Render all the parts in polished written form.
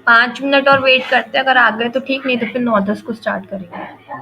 5 minute और wait करते हैं, अगर आ गए तो ठीक, नहीं तो फिर 9-10 को स्टार्ट करेंगे।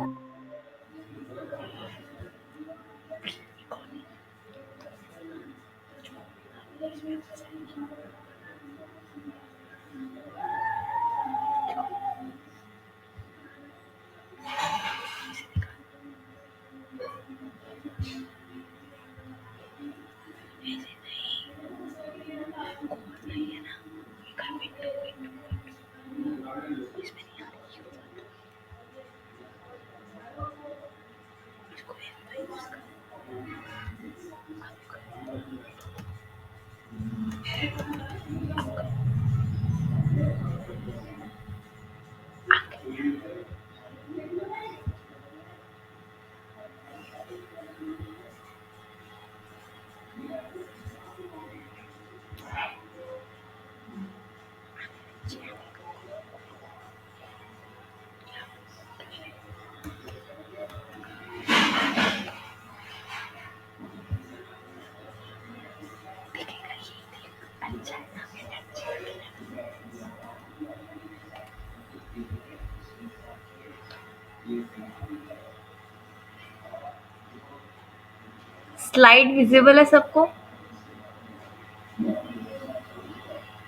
स्लाइड विजिबल है सबको?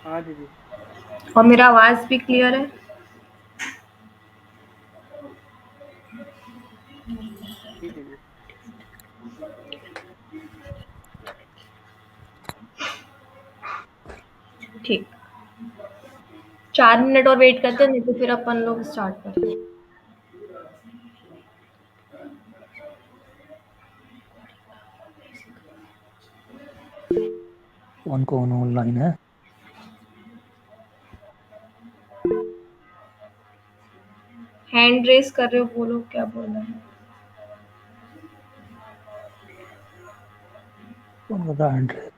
हाँ दीदी। और मेरा आवाज भी क्लियर है? जी दीदी। ठीक, 4 मिनट और वेट करते हैं, नहीं तो फिर अपन लोग स्टार्ट करेंगे। कौन कौन ऑनलाइन है? हैंड रेस कर रहे हो, बोलो क्या बोलना है। कौन बता एंड्रेस?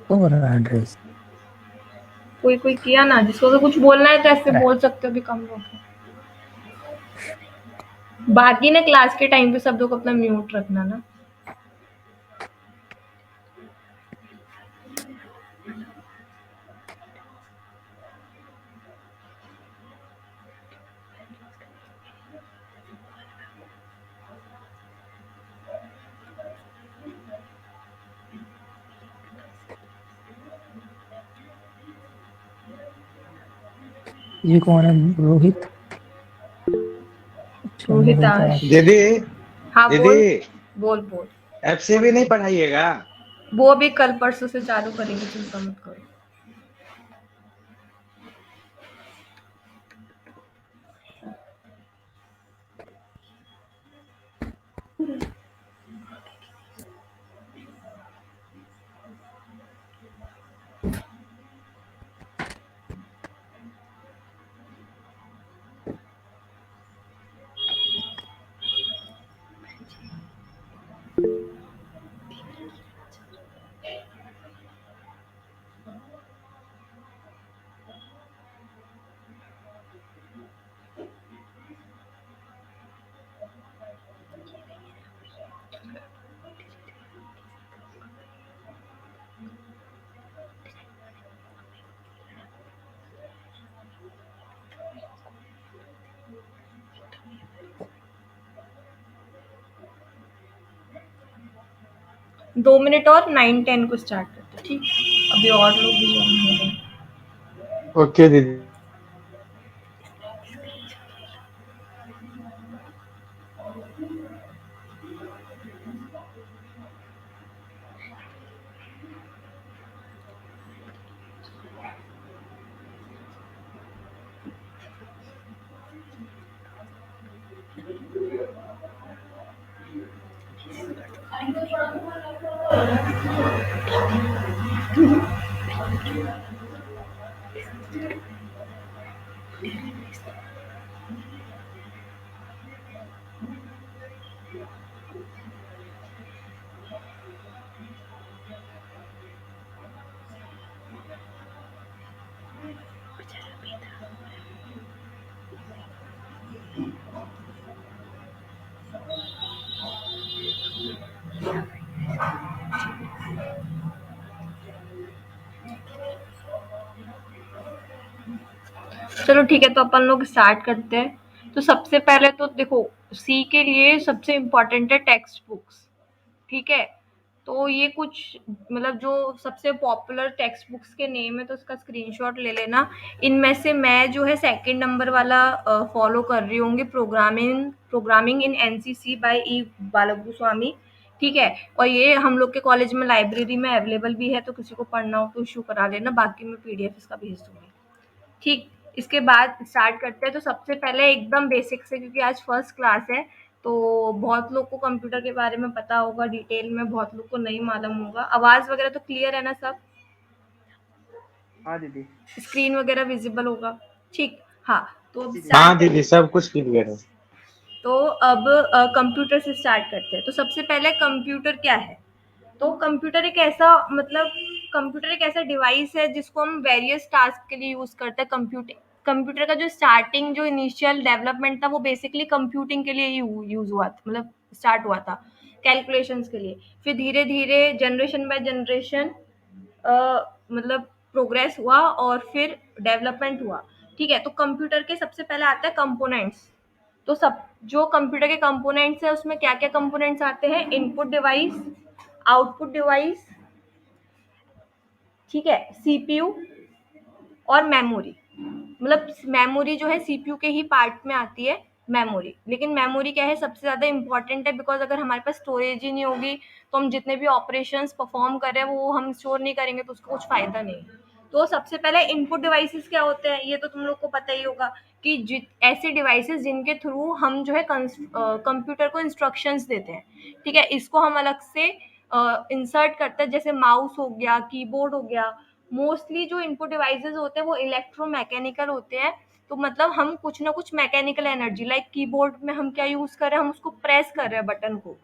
कौन बता एंड्रेस? कोई कोई किया ना, जिसको तो कुछ बोलना है तो ऐसे अरे बोल सकते हो कि कम लोग हैं। बाकी ना क्लास के टाइम पे सब लोग अपना म्यूट रखना ना। ये कौन है? रोहित? अच्छा, रोहित रोहित आश। दीदी हाँ दीदी, बोल। बोल बोल। एफसी भी नहीं पढ़ाइएगा? वो भी कल परसों से चालू करेंगे, चिंता मत करो। दो मिनट और 9-10 को स्टार्ट करते हैं, ठीक। अभी और लोग भी ज्वाइन हो रहे हैं। ओके दीदी। चलो ठीक है, तो अपन लोग स्टार्ट करते हैं। तो सबसे पहले तो देखो, सी के लिए सबसे इम्पोर्टेंट है टेक्स्ट बुक्स, ठीक है? तो ये कुछ मतलब जो सबसे पॉपुलर टेक्स्ट बुक्स के नेम है, तो उसका स्क्रीनशॉट ले लेना। इनमें से मैं जो है सेकंड नंबर वाला फॉलो कर रही होंगी, programming programming in ANSI C by E Balagurusamy, ठीक है? और ये हम लोग के कॉलेज में लाइब्रेरी में अवेलेबल भी है, तो किसी को पढ़ना हो तो इशू करा लेना, बाकी मैं पीडीएफ इसका भेज दूंगी, ठीक। इसके बाद स्टार्ट करते हैं। तो सबसे पहले एकदम बेसिक से, क्योंकि आज फर्स्ट क्लास है, तो बहुत लोग को कंप्यूटर के बारे में पता होगा डिटेल में, बहुत लोग को नहीं मालूम होगा। आवाज़ वगैरह तो क्लियर है ना सब? हाँ दीदी। स्क्रीन वगैरह विजिबल होगा, ठीक? हाँ, तो अब जी दीदी। हाँ स्टार्ट दीदी, सब कुछ क्लियर है। तो अब कंप्यूटर से स्टार्ट करते हैं। तो सबसे पहले कंप्यूटर क्या है? तो कंप्यूटर एक ऐसा डिवाइस है जिसको हम वेरियस टास्क के लिए यूज करते हैं। कंप्यूटर का जो स्टार्टिंग जो इनिशियल डेवलपमेंट था, वो बेसिकली कंप्यूटिंग के लिए यूज हुआ था, मतलब स्टार्ट हुआ था कैलकुलेशंस के लिए। फिर धीरे धीरे जनरेशन बाय जनरेशन मतलब प्रोग्रेस हुआ और फिर डेवलपमेंट हुआ, ठीक है? तो कंप्यूटर के सबसे पहले आता है कंपोनेंट्स। तो सब जो कंप्यूटर के कंपोनेंट्स है, उसमें क्या क्या कंपोनेंट्स आते हैं? इनपुट डिवाइस, आउटपुट डिवाइस, ठीक है, सीपीयू और मेमोरी। मतलब मेमोरी जो है सीपीयू के ही पार्ट में आती है, मेमोरी। लेकिन मेमोरी क्या है, सबसे ज़्यादा इंपॉर्टेंट है, बिकॉज अगर हमारे पास स्टोरेज ही नहीं होगी, तो हम जितने भी ऑपरेशंस परफॉर्म कर रहे हैं वो हम स्टोर नहीं करेंगे, तो उसका कुछ फ़ायदा नहीं है। तो सबसे पहले इनपुट डिवाइसेस क्या होते हैं, ये तो तुम लोग को पता ही होगा कि ऐसे डिवाइसेस जिनके थ्रू हम जो है कंप्यूटर को इंस्ट्रक्शंस देते हैं, ठीक है? इसको हम अलग से इंसर्ट करते हैं, जैसे माउस हो गया, कीबोर्ड हो गया। मोस्टली जो इनपुट डिवाइसेस होते हैं वो इलेक्ट्रोमैकेनिकल होते हैं। तो मतलब हम कुछ ना कुछ मैकेनिकल एनर्जी, लाइक कीबोर्ड में हम क्या यूज कर रहे हैं, हम उसको प्रेस कर रहे हैं बटन को।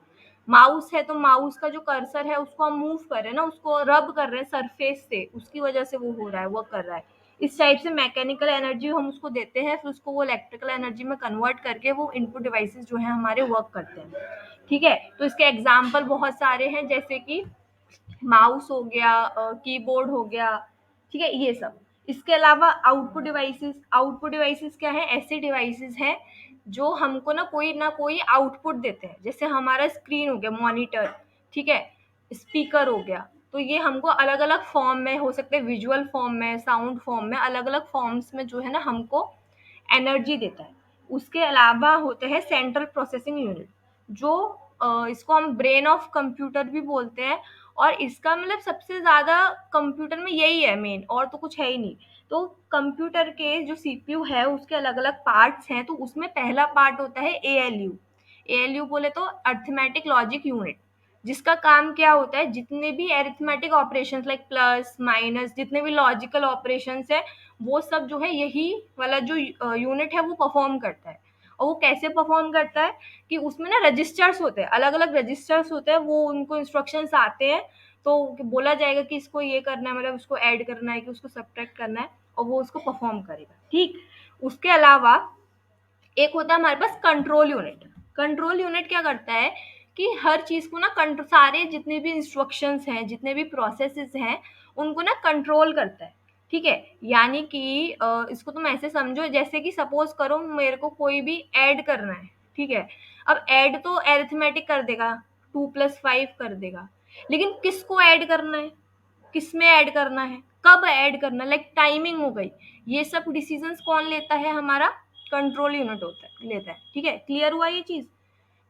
माउस है तो माउस का जो कर्सर है उसको हम मूव कर रहे हैं ना, उसको रब कर रहे हैं सरफेस से, उसकी वजह से वो हो रहा है, वर्क कर रहा है। इस टाइप से मैकेनिकल एनर्जी हम उसको देते हैं, फिर उसको वो इलेक्ट्रिकल एनर्जी में कन्वर्ट करके वो इनपुट डिवाइसेस जो है हमारे वर्क करते हैं, ठीक है? तो इसके एग्जाम्पल बहुत सारे हैं, जैसे कि माउस हो गया, कीबोर्ड हो गया, ठीक है, ये सब। इसके अलावा आउटपुट डिवाइसेस क्या है? ऐसे डिवाइसेस हैं जो हमको ना कोई आउटपुट देते हैं, जैसे हमारा स्क्रीन हो गया, मॉनिटर, ठीक है, स्पीकर हो गया। तो ये हमको अलग अलग फॉर्म में हो सकते हैं, विजुअल फॉर्म में, साउंड फॉर्म में, अलग अलग फॉर्म्स में जो है ना हमको एनर्जी देता है। उसके अलावा होते हैं सेंट्रल प्रोसेसिंग यूनिट, जो इसको हम ब्रेन ऑफ कंप्यूटर भी बोलते हैं। और इसका मतलब सबसे ज़्यादा कंप्यूटर में यही है मेन, और तो कुछ है ही नहीं। तो कंप्यूटर के जो सीपीयू है उसके अलग अलग पार्ट्स हैं। तो उसमें पहला पार्ट होता है एएलयू। एएलयू बोले तो अर्थमेटिक लॉजिक यूनिट, जिसका काम क्या होता है, जितने भी arithmetic operations like plus minus, जितने भी लॉजिकल ऑपरेशंस है, वो सब जो है यही वाला जो यूनिट है वो परफॉर्म करता है। और वो कैसे परफॉर्म करता है कि उसमें ना रजिस्टर्स होते हैं, अलग अलग रजिस्टर्स होते हैं, वो उनको इंस्ट्रक्शंस आते हैं, तो बोला जाएगा कि इसको ये करना है, मतलब उसको ऐड करना है कि उसको सब्ट्रैक्ट करना है, और वो उसको परफॉर्म करेगा, ठीक। उसके अलावा एक होता है हमारे पास कंट्रोल यूनिट। कंट्रोल यूनिट क्या करता है कि हर चीज को ना कंट्रोल, सारे जितने भी इंस्ट्रक्शंस हैं, जितने भी प्रोसेसेस हैं, उनको ना कंट्रोल करता है, ठीक है? यानी कि इसको तुम ऐसे समझो, जैसे कि सपोज करो मेरे को कोई भी ऐड करना है, ठीक है? अब ऐड तो अरिथमेटिक कर देगा, 2+5 कर देगा, लेकिन किसको ऐड करना है, किसमें ऐड करना है, कब ऐड करना है, लाइक टाइमिंग हो गई, ये सब डिसीजंस कौन लेता है? हमारा कंट्रोल यूनिट होता है, लेता है, ठीक है? क्लियर हुआ ये चीज?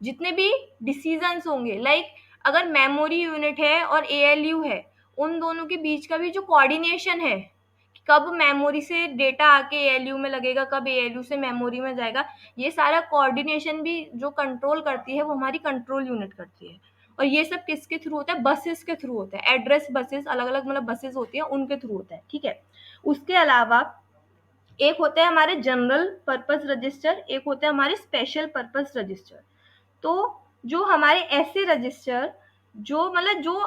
जितने भी डिसीजंस होंगे, लाइक अगर मेमोरी यूनिट है और एएलयू है, उन दोनों के बीच का भी जो कोऑर्डिनेशन है, कब मेमोरी से डेटा आके एएलयू में लगेगा, कब एएलयू से मेमोरी में जाएगा, ये सारा कोऑर्डिनेशन भी जो कंट्रोल करती है वो हमारी कंट्रोल यूनिट करती है। और ये सब किसके थ्रू होता है? बसेस के थ्रू होता है, एड्रेस बसेस, अलग अलग मतलब बसेस होती है, उनके थ्रू होता है, ठीक है? उसके अलावा एक होता है हमारे जनरल पर्पस रजिस्टर, एक होता है हमारे स्पेशल पर्पस रजिस्टर। तो जो हमारे ऐसे रजिस्टर जो मतलब जो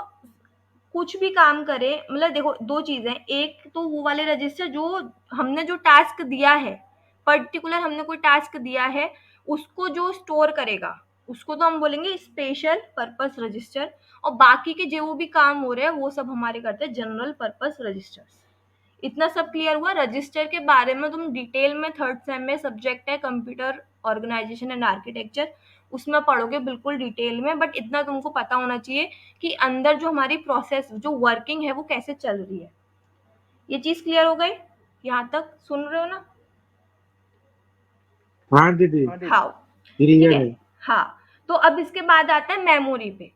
कुछ भी काम करे, मतलब देखो दो चीजें, एक तो वो वाले रजिस्टर जो हमने जो टास्क दिया है, पर्टिकुलर हमने कोई टास्क दिया है, उसको जो स्टोर करेगा, उसको तो हम बोलेंगे स्पेशल पर्पस रजिस्टर। और बाकी के जो भी काम हो रहे हैं वो सब हमारे करते हैं जनरल पर्पस रजिस्टर्स। इतना सब क्लियर हुआ। रजिस्टर के बारे में तुम डिटेल में थर्ड सेम में सब्जेक्ट है कंप्यूटर ऑर्गेनाइजेशन एंड आर्किटेक्चर, उसमें पढ़ोगे बिल्कुल डिटेल में, बट इतना तुमको पता होना चाहिए कि अंदर जो हमारी प्रोसेस जो वर्किंग है वो कैसे चल रही है। ये चीज क्लियर हो गई? यहाँ तक सुन रहे हो ना? हाँ दीदी, हाँ दीदी। हाँ, ठीक क्लियर है। है। हाँ, तो अब इसके बाद आता है मेमोरी पे।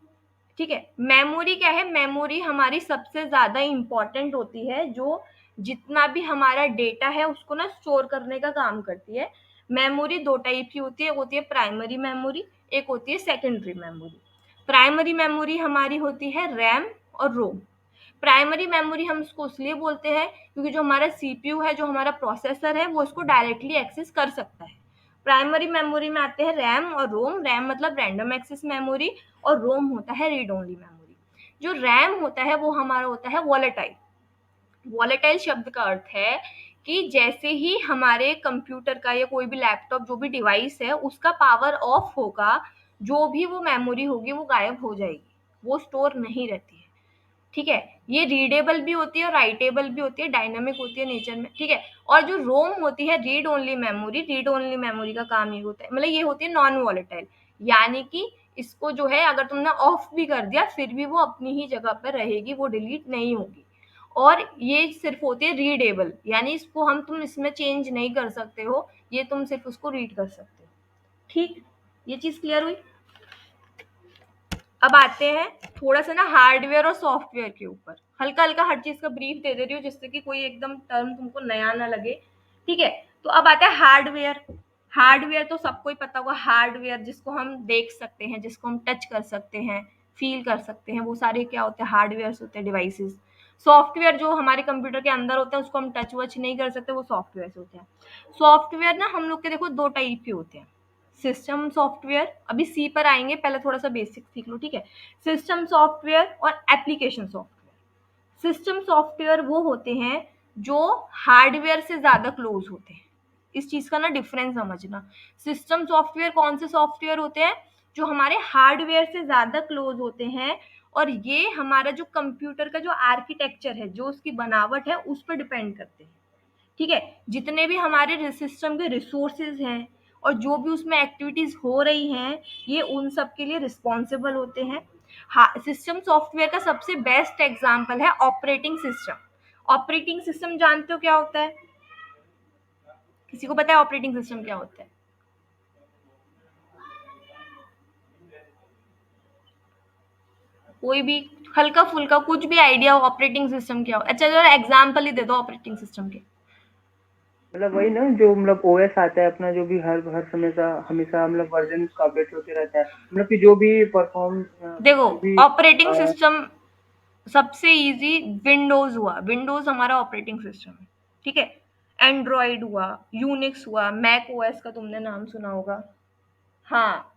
ठीक है, मेमोरी क्या है? मेमोरी हमारी सबसे ज्यादा इंपॉर्टेंट होती है, जो जितना भी हमारा डेटा है उसको ना स्टोर करने का काम करती है। मेमोरी दो टाइप की होती है, एक होती है प्राइमरी मेमोरी, एक होती है सेकेंडरी मेमोरी। प्राइमरी मेमोरी हमारी होती है रैम और रोम। प्राइमरी मेमोरी हम इसको इसलिए बोलते हैं क्योंकि जो हमारा सीपीयू है, जो हमारा प्रोसेसर है, वो इसको डायरेक्टली एक्सेस कर सकता है। प्राइमरी मेमोरी में आते हैं रैम और रोम। रैम मतलब रैंडम एक्सेस मेमोरी, और रोम होता है रीड ओनली मेमोरी। जो रैम होता है वो हमारा होता है वॉलेटाइल। वॉलेटाइल शब्द का अर्थ है कि जैसे ही हमारे कंप्यूटर का या कोई भी लैपटॉप जो भी डिवाइस है उसका पावर ऑफ होगा, जो भी वो मेमोरी होगी वो गायब हो जाएगी, वो स्टोर नहीं रहती है। ठीक है, ये रीडेबल भी होती है और राइटेबल भी होती है, डायनामिक होती है नेचर में। ठीक है, और जो रोम होती है read only memory, read only memory का काम ये होता है, मतलब ये होती है नॉन वॉलेटाइल, यानी कि इसको जो है अगर तुमने ऑफ भी कर दिया फिर भी वो अपनी ही जगह पर रहेगी, वो डिलीट नहीं होगी। और ये सिर्फ होती है रीडेबल, यानी इसको तुम इसमें चेंज नहीं कर सकते हो, ये तुम सिर्फ उसको रीड कर सकते हो। ठीक, ये चीज क्लियर हुई? अब आते हैं थोड़ा सा ना हार्डवेयर और सॉफ्टवेयर के ऊपर, हल्का हल्का हर चीज का ब्रीफ दे रही हूँ जिससे कि कोई एकदम टर्म तुमको नया ना लगे। ठीक है, तो अब आता है हार्डवेयर। हार्डवेयर तो सबको ही पता होगा, हार्डवेयर जिसको हम देख सकते हैं, जिसको हम टच कर सकते हैं, फील कर सकते हैं, वो सारे क्या होते हैं? हार्डवेयर होते हैं, डिवाइसेस। सॉफ्टवेयर जो हमारे कंप्यूटर के अंदर होते हैं उसको हम टच वच नहीं कर सकते, वो सॉफ्टवेयर होते हैं। सॉफ्टवेयर ना हम लोग के देखो दो टाइप के होते हैं, सिस्टम सॉफ्टवेयर, अभी सी पर आएंगे, पहले थोड़ा सा बेसिक सीख लो। ठीक है, सिस्टम सॉफ्टवेयर और एप्लीकेशन सॉफ्टवेयर। सिस्टम सॉफ्टवेयर वो होते हैं जो हार्डवेयर से ज्यादा क्लोज होते हैं, इस चीज का ना डिफरेंस समझना। सिस्टम सॉफ्टवेयर कौन से सॉफ्टवेयर होते हैं? जो हमारे हार्डवेयर से ज्यादा क्लोज होते हैं, और ये हमारा जो कंप्यूटर का जो आर्किटेक्चर है, जो उसकी बनावट है, उस पर डिपेंड करते हैं। ठीक है, जितने भी हमारे सिस्टम के रिसोर्सेज हैं और जो भी उसमें एक्टिविटीज हो रही हैं, ये उन सब के लिए रिस्पॉन्सिबल होते हैं। हाँ, सिस्टम सॉफ्टवेयर का सबसे बेस्ट एग्जांपल है ऑपरेटिंग सिस्टम। ऑपरेटिंग सिस्टम जानते हो क्या होता है? किसी को पता है ऑपरेटिंग सिस्टम क्या होता है? कोई भी हल्का फुल्का कुछ भी आइडिया हो ऑपरेटिंग सिस्टम क्या हो? अच्छा, जरा एग्जांपल ही दे दो ऑपरेटिंग सिस्टम के। मतलब वही ना, जो मतलब ओएस आता है अपना, जो भी हर हर समय सा हमेशा मतलब वर्जन उसका अपडेट होते रहता है, मतलब कि जो भी परफॉर्म देखो, जो भी ऑपरेटिंग सिस्टम सबसे इजी विंडोज हुआ, विंडोज हमारा ऑपरेटिंग सिस्टम है। ठीक है, एंड्रॉइड हुआ, यूनिक्स हुआ, मैक ओएस का तुमने नाम सुना होगा। हाँ,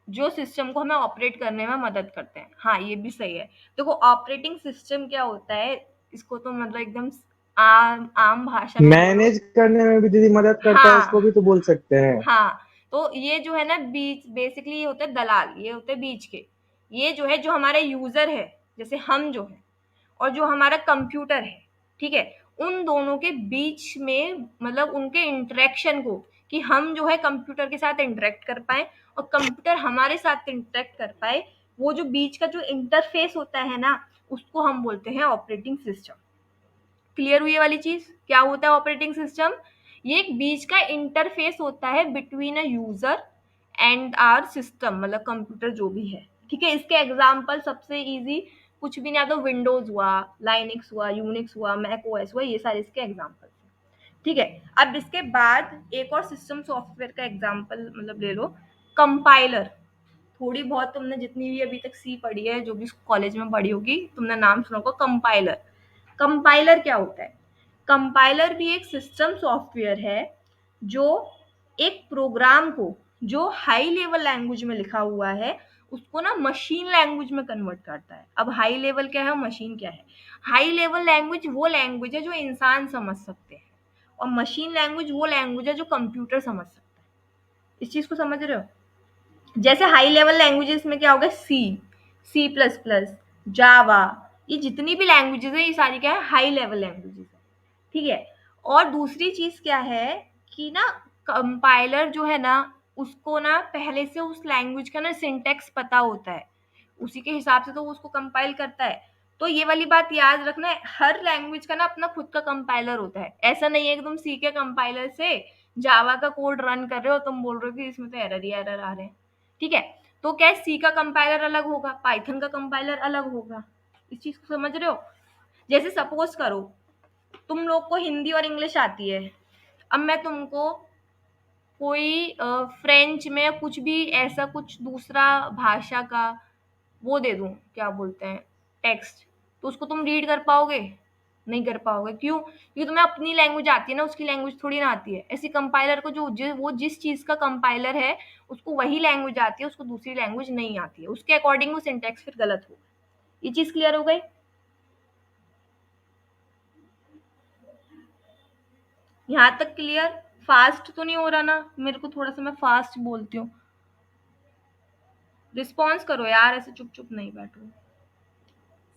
जो सिस्टम को हमें ऑपरेट करने में मदद करते हैं। हाँ, ये भी सही है। देखो, ऑपरेटिंग सिस्टम क्या होता है, इसको तो मतलब एकदम आम आम भाषा में बोलो। मैनेज करने में भी दीदी मदद करता है, उसको हाँ, भी तो बोल सकते हैं। हाँ, तो ये जो है ना बीच, बेसिकली ये होते हैं दलाल, ये होते हैं बीच के। ये जो है, जो हमारे यूजर है, जैसे हम जो है, और जो हमारा कंप्यूटर है, ठीक है, उन दोनों के बीच में, मतलब उनके इंटरेक्शन को, कि हम जो है कंप्यूटर के साथ इंटरेक्ट कर पाए और कंप्यूटर हमारे साथ इंटरेक्ट कर पाए, वो जो बीच का जो इंटरफेस होता है ना, उसको हम बोलते हैं ऑपरेटिंग सिस्टम। क्लियर हुई ये वाली चीज? क्या होता है ऑपरेटिंग सिस्टम? ये एक बीच का इंटरफेस होता है between a user and our system, मतलब कंप्यूटर जो भी है। ठीक है, इसके एग्जांपल सबसे इजी कुछ भी नहीं आता, विंडोज हुआ, लाइनिक्स हुआ, यूनिक्स हुआ, मैक ओएस हुआ, ये सारे इसके एग्जांपल। ठीक है, अब इसके बाद एक और सिस्टम सॉफ्टवेयर का एग्जांपल मतलब ले लो, कंपाइलर। थोड़ी बहुत तुमने जितनी भी अभी तक सी पढ़ी है, जो भी कॉलेज में पढ़ी होगी, तुमने नाम सुना होगा कंपाइलर। कंपाइलर क्या होता है? कंपाइलर भी एक सिस्टम सॉफ्टवेयर है जो एक प्रोग्राम को, जो हाई लेवल लैंग्वेज में लिखा हुआ है, उसको ना मशीन लैंग्वेज में कन्वर्ट करता है। अब हाई लेवल क्या है, मशीन क्या है? हाई लेवल लैंग्वेज वो लैंग्वेज है जो इंसान समझ सकते हैं, और मशीन लैंग्वेज वो लैंग्वेज है जो कंप्यूटर समझ सकता है। इस चीज को समझ रहे हो? जैसे हाई लेवल लैंग्वेजेस में क्या होगा, सी, सी प्लस प्लस, जावा, ये जितनी भी लैंग्वेजेस है, ये सारी क्या है, हाई लेवल लैंग्वेजेस है। ठीक है। और दूसरी चीज क्या है कि ना कंपाइलर जो है ना उसको ना पहले से उस लैंग्वेज का ना सिंटेक्स पता होता है, उसी के हिसाब से तो वो उसको कंपाइल करता है। तो ये वाली बात याद रखना है, हर लैंग्वेज का ना अपना खुद का कंपाइलर होता है। ऐसा नहीं है कि तुम सी के कंपाइलर से जावा का कोड रन कर रहे हो, तुम बोल रहे हो कि इसमें तो एरर ही एरर आ रहे हैं। ठीक है, तो क्या सी का कंपाइलर अलग होगा, पाइथन का कंपाइलर अलग होगा। इस चीज को समझ रहे हो? जैसे सपोज करो तुम लोग को हिंदी और इंग्लिश आती है, अब मैं तुमको कोई फ्रेंच में कुछ भी ऐसा कुछ दूसरा भाषा का वो दे दूं, क्या बोलते हैं, टेक्स्ट, तो उसको तुम रीड कर पाओगे? नहीं कर पाओगे। क्यों? क्योंकि तुम्हें अपनी लैंग्वेज आती है ना, उसकी लैंग्वेज थोड़ी ना आती है। ऐसी कंपाइलर को वो जिस चीज का कंपाइलर है उसको वही लैंग्वेज आती है, उसको दूसरी लैंग्वेज नहीं आती है, उसके अकॉर्डिंग वो सिंटेक्स फिर गलत होगा। ये चीज क्लियर हो गई? यहाँ तक क्लियर? फास्ट तो नहीं हो रहा ना? मेरे को थोड़ा सा, मैं फास्ट बोलती हूँ। रिस्पॉन्स करो यार, ऐसे चुप चुप नहीं बैठो।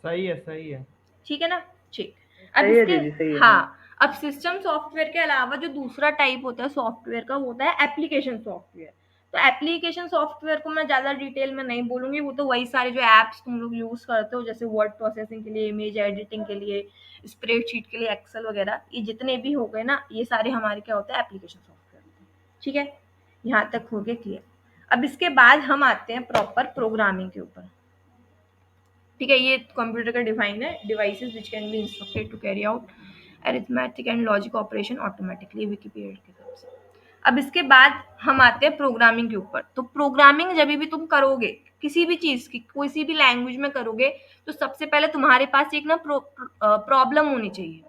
सही है, सही है। ठीक है ना? ठीक। अब सही है इसके दीदी, सही है। हाँ, अब सिस्टम सॉफ्टवेयर के अलावा जो दूसरा टाइप होता है सॉफ्टवेयर का, वो होता है एप्लीकेशन सॉफ्टवेयर। तो एप्लीकेशन सॉफ्टवेयर को मैं ज्यादा डिटेल में नहीं बोलूंगी, वो तो वही सारे जो एप्स तुम लोग यूज करते हो, जैसे वर्ड प्रोसेसिंग के लिए, इमेज एडिटिंग के लिए, स्प्रेडशीट के लिए, एक्सेल वगैरह, ये जितने भी हो गए ना, ये सारे हमारे क्या होते हैं, एप्लीकेशन सॉफ्टवेयर होते हैं। ठीक है, यहाँ तक हो गया क्लियर। अब इसके बाद हम आते हैं प्रॉपर प्रोग्रामिंग के ऊपर। ठीक है, ये कंप्यूटर का डिफाइन है, devices which can be instructed to carry out arithmetic and logic operation automatically, Wikipedia के हिसाब से। अब इसके बाद हम आते हैं प्रोग्रामिंग के ऊपर। तो प्रोग्रामिंग जब भी तुम करोगे किसी भी चीज की, किसी भी लैंग्वेज में करोगे, तो सबसे पहले तुम्हारे पास एक ना प्रॉब्लम होनी चाहिए।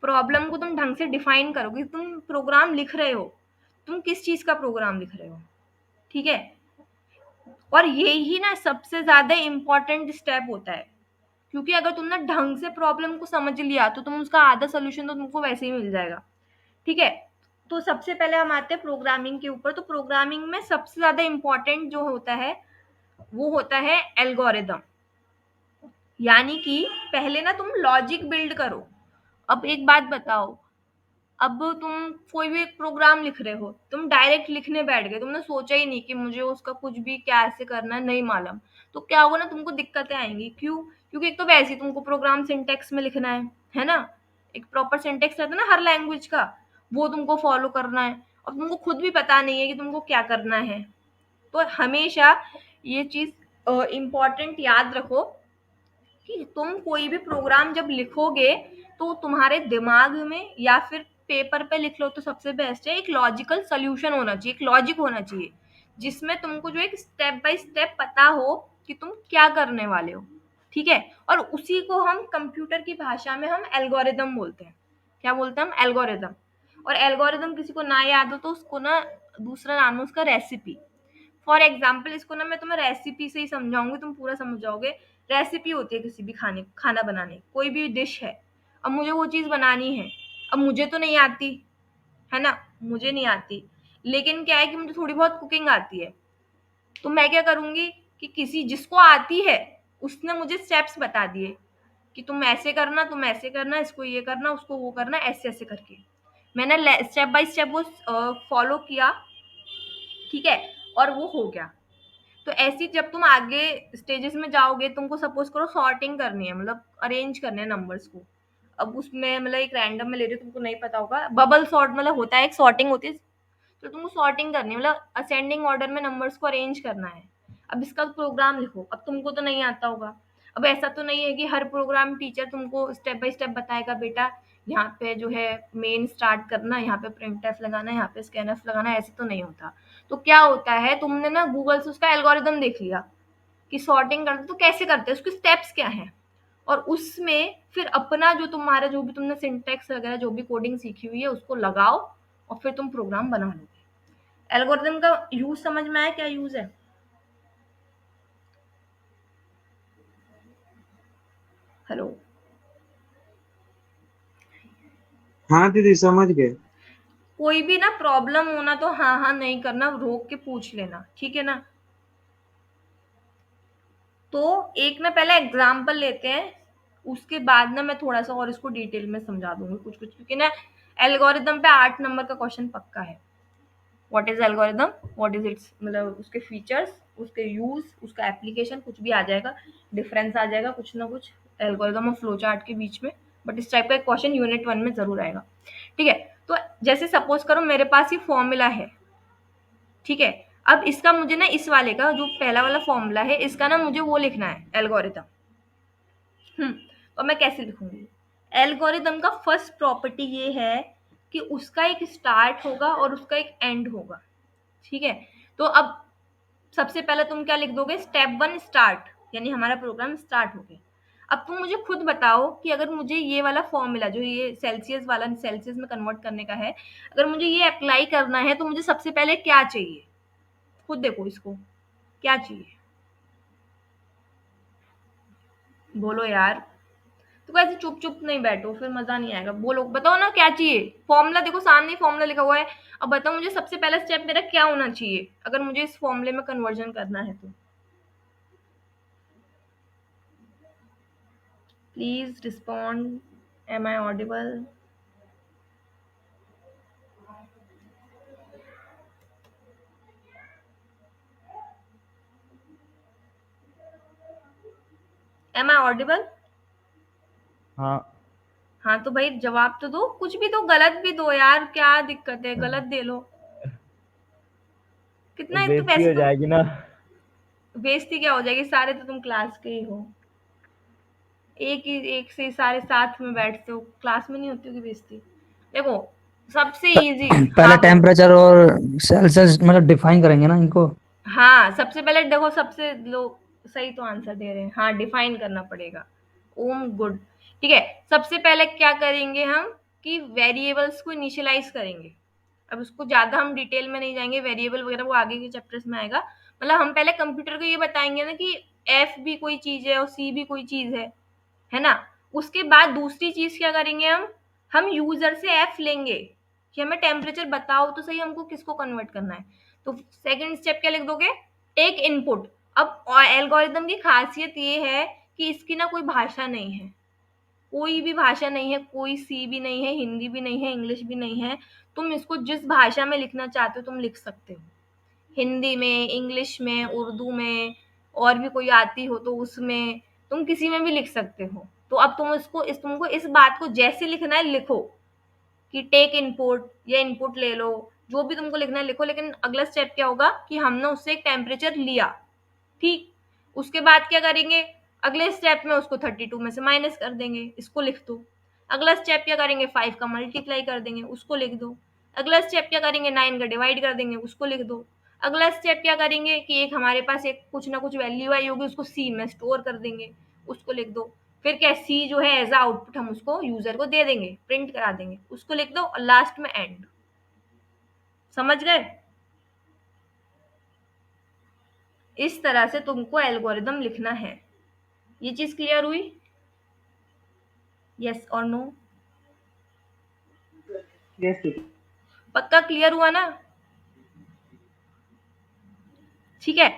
प्रॉब्लम को तुम ढंग से डिफाइन करोगे। तुम प्रोग्राम लिख रहे हो, तुम किस चीज का प्रोग्राम लिख रहे हो? ठीक है, और यही ना सबसे ज्यादा इम्पोर्टेंट स्टेप होता है, क्योंकि अगर तुमने ढंग से प्रॉब्लम को समझ लिया तो तुम उसका आधा सोल्यूशन तो तुमको वैसे ही मिल जाएगा। ठीक है, तो सबसे पहले हम आते हैं प्रोग्रामिंग के ऊपर। तो प्रोग्रामिंग में सबसे ज्यादा इम्पोर्टेंट जो होता है वो होता है एल्गोरिदम। यानी कि पहले ना तुम लॉजिक बिल्ड करो। अब एक बात बताओ, अब तुम कोई भी एक प्रोग्राम लिख रहे हो, तुम डायरेक्ट लिखने बैठ गए, तुमने सोचा ही नहीं कि मुझे उसका कुछ भी कैसे करना है, नहीं मालूम, तो क्या होगा ना, तुमको दिक्कतें आएंगी। क्यों? क्योंकि एक तो वैसे ही तुमको प्रोग्राम सिंटेक्स में लिखना है ना, एक प्रॉपर सिंटेक्स रहता है ना हर लैंग्वेज का, वो तुमको फॉलो करना है, और तुमको खुद भी पता नहीं है कि तुमको क्या करना है। तो हमेशा ये चीज इम्पोर्टेंट याद रखो कि तुम कोई भी प्रोग्राम जब लिखोगे तो तुम्हारे दिमाग में या फिर पेपर पे लिख लो तो सबसे बेस्ट है, एक लॉजिकल सोल्यूशन होना चाहिए, एक लॉजिक होना चाहिए जिसमें तुमको जो एक स्टेप बाय स्टेप पता हो कि तुम क्या करने वाले हो। ठीक है, और उसी को हम कंप्यूटर की भाषा में हम एल्गोरिदम बोलते हैं। क्या बोलते हैं हम? एल्गोरिदम। और एल्गोरिदम किसी को ना याद हो तो उसको ना दूसरा नाम है उसका रेसिपी। फॉर एग्जाम्पल इसको ना मैं तुम्हें रेसिपी से ही समझाऊंगी, तुम पूरा समझ जाओगे। रेसिपी होती है किसी भी खाना बनाने की, कोई भी डिश है, अब मुझे वो चीज बनानी है, अब मुझे तो नहीं आती है ना, मुझे नहीं आती, लेकिन क्या है कि मुझे थोड़ी बहुत कुकिंग आती है। तो मैं क्या करूंगी कि किसी जिसको आती है उसने मुझे स्टेप्स बता दिए कि तुम ऐसे करना, तुम ऐसे करना, इसको ये करना, उसको वो करना, ऐसे ऐसे करके मैंने स्टेप बाय स्टेप वो फॉलो किया। ठीक है, और वो हो गया। तो ऐसी जब तुम आगे स्टेजेस में जाओगे, तुमको सपोज करो सॉर्टिंग करनी है, मतलब अरेंज करने हैं नंबर्स को। अब उसमें मतलब एक रैंडम में ले रही हूँ, तुमको नहीं पता होगा, बबल सॉर्ट मतलब होता है, एक सॉर्टिंग होती है। तो तुमको सॉर्टिंग करनी है, मतलब असेंडिंग ऑर्डर में नंबर्स को अरेंज करना है। अब इसका प्रोग्राम लिखो, अब तुमको तो नहीं आता होगा। अब ऐसा तो नहीं है कि हर प्रोग्राम टीचर तुमको स्टेप बाय स्टेप बताएगा, बेटा यहाँ पे जो है मेन स्टार्ट करना, यहाँ पे प्रिंटफ लगाना, यहाँ पे स्कैनफ लगाना, ऐसे तो नहीं होता। तो क्या होता है, तुमने ना गूगल से उसका एल्गोरिदम देख लिया कि सॉर्टिंग करते तो कैसे करते हैं, उसके स्टेप्स क्या हैं, और उसमें फिर अपना जो तुम्हारा जो भी तुमने सिंटेक्स वगैरह जो भी कोडिंग सीखी हुई है उसको लगाओ, और फिर तुम प्रोग्राम बना लोगे। एल्गोरिदम का यूज समझ में आया? क्या यूज है? हेलो? हाँ दीदी, समझ गए। कोई भी ना प्रॉब्लम होना तो हाँ हाँ नहीं करना, रोक के पूछ लेना, ठीक है ना। तो एक ना पहले एग्जाम्पल लेते हैं उसके बाद ना मैं थोड़ा सा और इसको डिटेल में समझा दूंगी कुछ कुछ, क्योंकि ना एल्गोरिदम पे 8 नंबर का क्वेश्चन पक्का है। What is algorithm, what is it's, मतलब उसके फीचर्स, उसके यूज, उसका एप्लीकेशन, कुछ भी आ जाएगा, डिफरेंस आ जाएगा कुछ ना कुछ एल्गोरिदम और फ्लो चार्ट के बीच में। बट इस टाइप का एक क्वेश्चन यूनिट 1 में जरूर आएगा। ठीक है, तो जैसे सपोज करो मेरे पास ये फॉर्मूला है, ठीक है, अब इसका मुझे ना इस वाले का जो पहला वाला फॉर्मूला है इसका ना मुझे वो लिखना है एल्गोरिदम। तो मैं कैसे लिखूंगी? एल्गोरिदम का फर्स्ट प्रॉपर्टी ये है कि उसका एक स्टार्ट होगा और उसका एक एंड होगा। ठीक है, तो अब सबसे पहले तुम क्या लिख दोगे? स्टेप 1 स्टार्ट, यानी हमारा प्रोग्राम स्टार्ट हो गया। अब तुम मुझे खुद बताओ कि अगर मुझे ये वाला फॉर्मूला जो ये सेल्सियस वाला सेल्सियस में कन्वर्ट करने का है, अगर मुझे ये अप्लाई करना है तो मुझे सबसे पहले क्या चाहिए? खुद देखो इसको, क्या चाहिए? बोलो यार, तो ऐसे चुप चुप नहीं बैठो, फिर मजा नहीं आएगा। बोलो, बताओ ना क्या चाहिए? फॉर्मूला देखो, सामने फॉर्मूला लिखा हुआ है। अब बताओ मुझे सबसे पहला स्टेप मेरा क्या होना चाहिए अगर मुझे इस फॉर्मूले में कन्वर्जन करना है तो? Please respond, am I audible? Am I audible? हाँ हाँ तो भाई जवाब तो दो, कुछ भी दो, गलत भी दो यार, क्या दिक्कत है? गलत दे लो। तो कितना, एक तो बेइज्जती पैसे हो तुम, जाएगी ना। बेइज्जती क्या हो जाएगी? सारे तो तुम क्लास के ही हो, एक से सारे साथ में बैठते हो, क्लास में नहीं होती होगी बेइज्जती? देखो, सबसे इजी, पहले हाँ बोलो। टेम्परेचर और सेल्सियस मतलब डिफाइन करेंगे ना इनको। हाँ, सबसे पहले देखो, सबसे लोग सही तो आंसर दे रहे हैं। हाँ, डिफाइन करना पड़ेगा। ओम गुड। ठीक है, सबसे पहले क्या करेंगे हम कि वेरिएबल्स को इनिशियलाइज करेंगे। अब उसको ज्यादा हम डिटेल में नहीं जाएंगे, वेरिएबल वगैरह वो आगे के चैप्टर्स में आएगा। मतलब हम पहले कंप्यूटर को ये बताएंगे ना कि एफ भी कोई चीज है और सी भी कोई चीज है ना? उसके बाद दूसरी चीज क्या करेंगे हम यूजर से एफ लेंगे कि हमें टेम्परेचर बताओ तो सही, हमको किसको कन्वर्ट करना है। तो सेकंड स्टेप क्या लिख दोगे? Take input. अब एल्गोरिदम की खासियत ये है कि इसकी ना कोई भाषा नहीं है, कोई भी भाषा नहीं है, कोई सी भी नहीं है, हिंदी भी नहीं है, इंग्लिश भी नहीं है। तुम इसको जिस भाषा में लिखना चाहते हो तुम लिख सकते हो, हिंदी में, इंग्लिश में, उर्दू में, और भी कोई आती हो तो उसमें, तुम किसी में भी लिख सकते हो। तो अब तुम इसको तुमको इस बात को जैसे लिखना है लिखो कि टेक इनपुट या इनपुट ले लो, जो भी तुमको लिखना है लिखो। लेकिन अगला स्टेप क्या होगा कि हमने उससे एक टेम्परेचर लिया, ठीक, उसके बाद क्या करेंगे? अगले स्टेप में उसको 32 में से माइनस कर देंगे, इसको लिख दो। अगला स्टेप क्या करेंगे? 5 का मल्टीप्लाई कर देंगे, उसको लिख दो। अगला स्टेप क्या करेंगे? 9 का डिवाइड कर देंगे, उसको लिख दो। अगला स्टेप क्या करेंगे कि एक हमारे पास एक कुछ ना कुछ वैल्यू आई होगी, उसको सी में स्टोर कर देंगे, उसको लिख दो। फिर क्या, सी जो है एज आउटपुट हम उसको यूजर को दे देंगे, प्रिंट करा देंगे, उसको लिख दो, और लास्ट में एंड। समझ गए? इस तरह से तुमको एल्गोरिदम लिखना है। ये चीज क्लियर हुई? यस और नो? यस दीदी। पक्का क्लियर हुआ ना? ठीक है,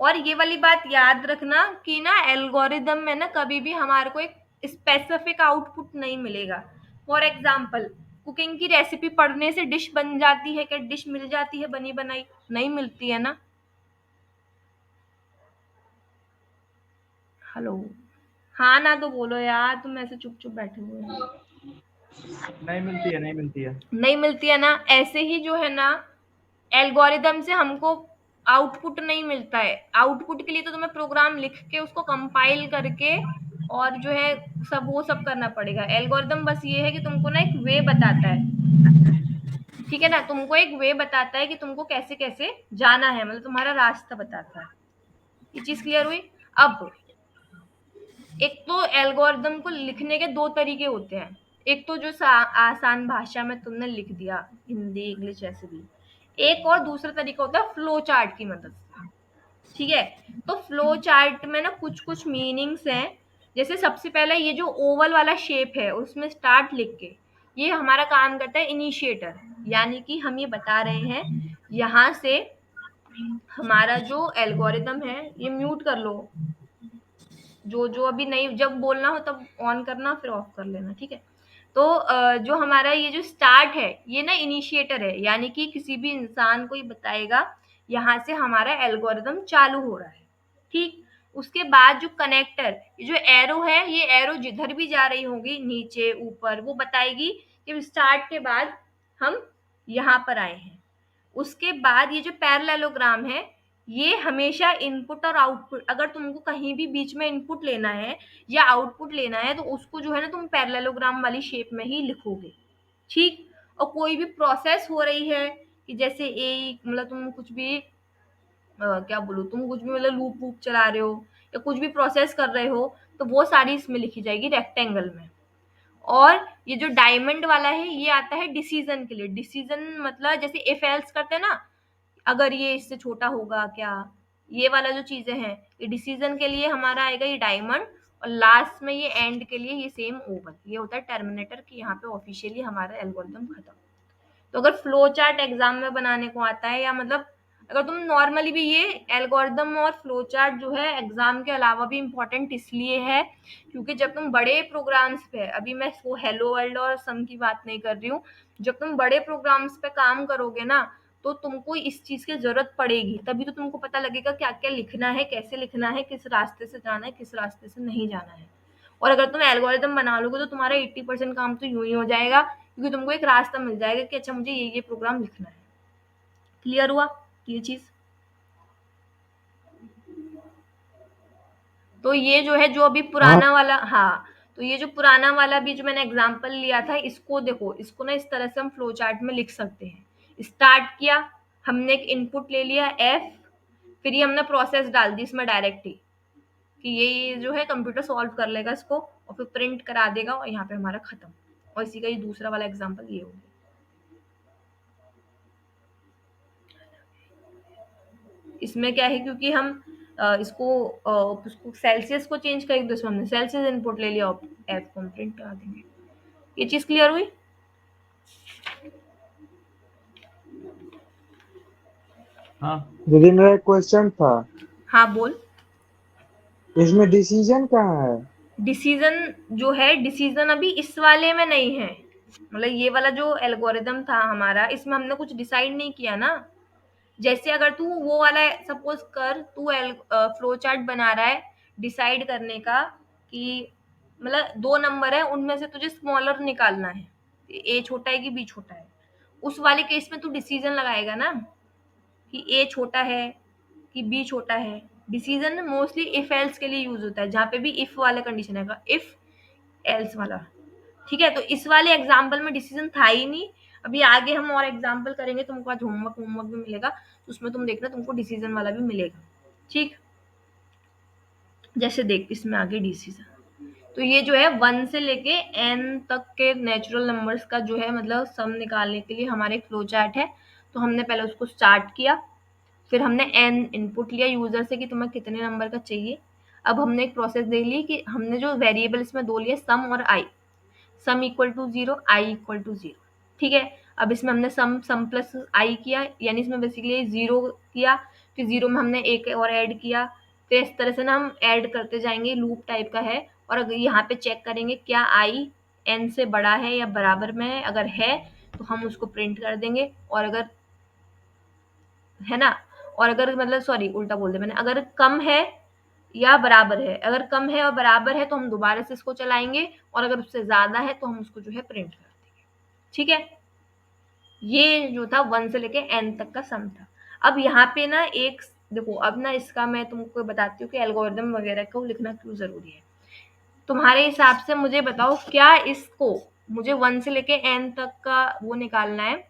और ये वाली बात याद रखना कि ना एल्गोरिदम में ना कभी भी हमारे को एक स्पेसिफिक आउटपुट नहीं मिलेगा। फॉर एग्जाम्पल, कुकिंग की रेसिपी पढ़ने से डिश बन जाती है क्या? डिश मिल जाती है बनी बनाई? नहीं मिलती है ना। हेलो, हाँ ना तो बोलो यार, तुम ऐसे चुप चुप बैठे हुए हो। नहीं मिलती है, नहीं मिलती है। नहीं मिलती है ना। ऐसे ही जो है ना, एल्गोरिदम से हमको आउटपुट नहीं मिलता है। आउटपुट के लिए तो तुम्हें प्रोग्राम लिख के उसको कंपाइल करके और जो है सब वो सब करना पड़ेगा। एल्गोरिदम बस ये है कि तुमको ना एक वे बताता है, ठीक है ना, तुमको एक वे बताता है कि तुमको कैसे कैसे जाना है, मतलब तुम्हारा रास्ता बताता है। ये चीज क्लियर हुई? अब एक तो एल्गोरिदम को लिखने के दो तरीके होते हैं। एक तो जो आसान भाषा में तुमने लिख दिया, हिंदी इंग्लिश ऐसे भी। एक और दूसरा तरीका होता है फ्लो चार्ट की मदद से। ठीक है, तो फ्लो चार्ट में ना कुछ कुछ मीनिंग्स हैं। जैसे सबसे पहले ये जो ओवल वाला शेप है उसमें स्टार्ट लिख के, ये हमारा काम करता है इनिशिएटर, यानी कि हम ये बता रहे हैं यहाँ से हमारा जो एल्गोरिदम है, ये म्यूट कर लो, जो अभी नहीं, जब बोलना हो तब ऑन करना, फिर ऑफ कर लेना, ठीक है। तो जो हमारा ये जो स्टार्ट है, ये ना इनिशिएटर है, यानी कि किसी भी इंसान को ये बताएगा यहाँ से हमारा एल्गोरिदम चालू हो रहा है, ठीक। उसके बाद जो कनेक्टर, ये जो एरो है, ये एरो जिधर भी जा रही होगी, नीचे ऊपर, वो बताएगी कि स्टार्ट के बाद हम यहाँ पर आए हैं। उसके बाद ये जो पैरेललोग्राम है, ये हमेशा इनपुट और आउटपुट, अगर तुमको कहीं भी बीच में इनपुट लेना है या आउटपुट लेना है, तो उसको जो है ना तुम पैरेललोग्राम वाली शेप में ही लिखोगे, ठीक। और कोई भी प्रोसेस हो रही है, कि जैसे मतलब तुम कुछ भी क्या बोलूं, तुम कुछ भी मतलब लूप वूप चला रहे हो या कुछ भी प्रोसेस कर रहे हो, तो वो सारी इसमें लिखी जाएगी रेक्टेंगल में। और ये जो डायमंड वाला है, ये आता है डिसीजन के लिए। डिसीजन मतलब जैसे इफ एल्स करते हैं ना, अगर ये इससे छोटा होगा क्या, ये वाला जो चीजें हैं, ये डिसीजन के लिए हमारा आएगा ये डायमंड। और लास्ट में ये एंड के लिए ये सेम ओवल, ये होता है टर्मिनेटर, कि यहाँ पे ऑफिशियली हमारा एल्गोरिदम खत्म। तो अगर फ्लो चार्ट एग्जाम में बनाने को आता है, या मतलब अगर तुम नॉर्मली भी, ये एल्गोरिदम और फ्लो चार्ट जो है एग्जाम के अलावा भी इम्पोर्टेंट इसलिए है, क्योंकि जब तुम बड़े प्रोग्राम्स पे, अभी मैं वो हेलो वर्ल्ड और सम की बात नहीं कर रही हूँ, जब तुम बड़े प्रोग्राम्स पे काम करोगे ना, तो तुमको इस चीज की जरूरत पड़ेगी, तभी तो तुमको पता लगेगा क्या क्या लिखना है, कैसे लिखना है, किस रास्ते से जाना है, किस रास्ते से नहीं जाना है। और अगर तुम एल्गोरिदम बना लोगे, तो तुम्हारा 80% काम तो यूं ही हो जाएगा, क्योंकि तुमको एक रास्ता मिल जाएगा कि अच्छा मुझे ये प्रोग्राम लिखना है। क्लियर हुआ ये चीज? तो ये जो है, जो अभी पुराना वाला, हाँ, तो ये जो पुराना वाला भी जो मैंने एग्जांपल लिया था, इसको देखो, इसको ना इस तरह से हम फ्लो चार्ट में लिख सकते हैं। स्टार्ट किया, हमने एक इनपुट ले लिया एफ, फिर ये हमने प्रोसेस डाल दी इसमें डायरेक्ट ही, कि ये जो है कंप्यूटर सॉल्व कर लेगा इसको, और फिर प्रिंट करा देगा, और यहाँ पे हमारा खत्म। और इसी का ये दूसरा वाला एग्जाम्पल ये हो गया। इसमें क्या है, क्योंकि हम उसको सेल्सियस को चेंज करेंगे, तो इसमें हमने सेल्सियस इनपुट ले लिया और एफ को हम प्रिंट करा देंगे। ये चीज क्लियर हुई? हाँ दीदी मेरा एक क्वेश्चन था, हाँ बोल। इसमें डिसीजन कहाँ है? डिसीजन जो है, डिसीजन अभी इस वाले में नहीं है, मतलब ये वाला जो एल्गोरिदम था हमारा, इसमें हमने कुछ डिसाइड नहीं किया ना। जैसे अगर तू वो वाला, सपोज कर तू फ्लो चार्ट बना रहा है डिसाइड करने का, कि मतलब 2 नंबर है, उनमें से तुझे स्मॉलर निकालना है, ए छोटा है कि बी छोटा है। उस वाले केस में तू डिसीजन लगाएगा ना, कि ए छोटा है कि बी छोटा है। डिसीजन मोस्टली इफ एल्स के लिए यूज होता है, जहाँ पे भी इफ वाला कंडीशन है, इफ एल्स वाला, ठीक है। तो इस वाले एग्जाम्पल में डिसीजन था ही नहीं। अभी आगे हम और एग्जाम्पल करेंगे, तुमको आज होमवर्क भी मिलेगा, तो उसमें तुम देखना तुमको डिसीजन वाला भी मिलेगा, ठीक। जैसे देख, इसमें आगे डिसीजन, तो ये जो है 1 से लेके n तक के नेचुरल नंबर्स का जो है मतलब सम निकालने के लिए हमारे एक फ्लो चार्ट है। तो हमने पहले उसको स्टार्ट किया, फिर हमने n इनपुट लिया यूजर से कि तुम्हें कितने नंबर का चाहिए। अब हमने एक प्रोसेस देख ली कि हमने जो वेरिएबल इसमें 2 लिए, सम और i, sum equal to 0, i equal to 0, ठीक है। अब इसमें हमने सम प्लस आई किया, यानी इसमें बेसिकली 0 किया, फिर 0 में हमने एक और ऐड किया, फिर इस तरह से ना हम ऐड करते जाएंगे, लूप टाइप का है। और अगर यहाँ पे चेक करेंगे क्या आई n से बड़ा है या बराबर में है, अगर है तो हम उसको प्रिंट कर देंगे, और अगर है ना, और अगर मतलब सॉरी उल्टा बोल दिया मैंने, अगर कम है या बराबर है, अगर कम है और बराबर है तो हम दोबारा से इसको चलाएंगे, और अगर उससे ज्यादा है तो हम उसको जो है प्रिंट कर देंगे, ठीक है। ये जो था 1 से लेके n तक का सम था। अब यहाँ पे ना एक देखो, अब ना इसका मैं तुमको बताती हूँ कि एल्गोरिदम वगैरह को लिखना क्यों जरूरी है। तुम्हारे हिसाब से मुझे बताओ, क्या इसको मुझे 1 से लेके n तक का वो निकालना है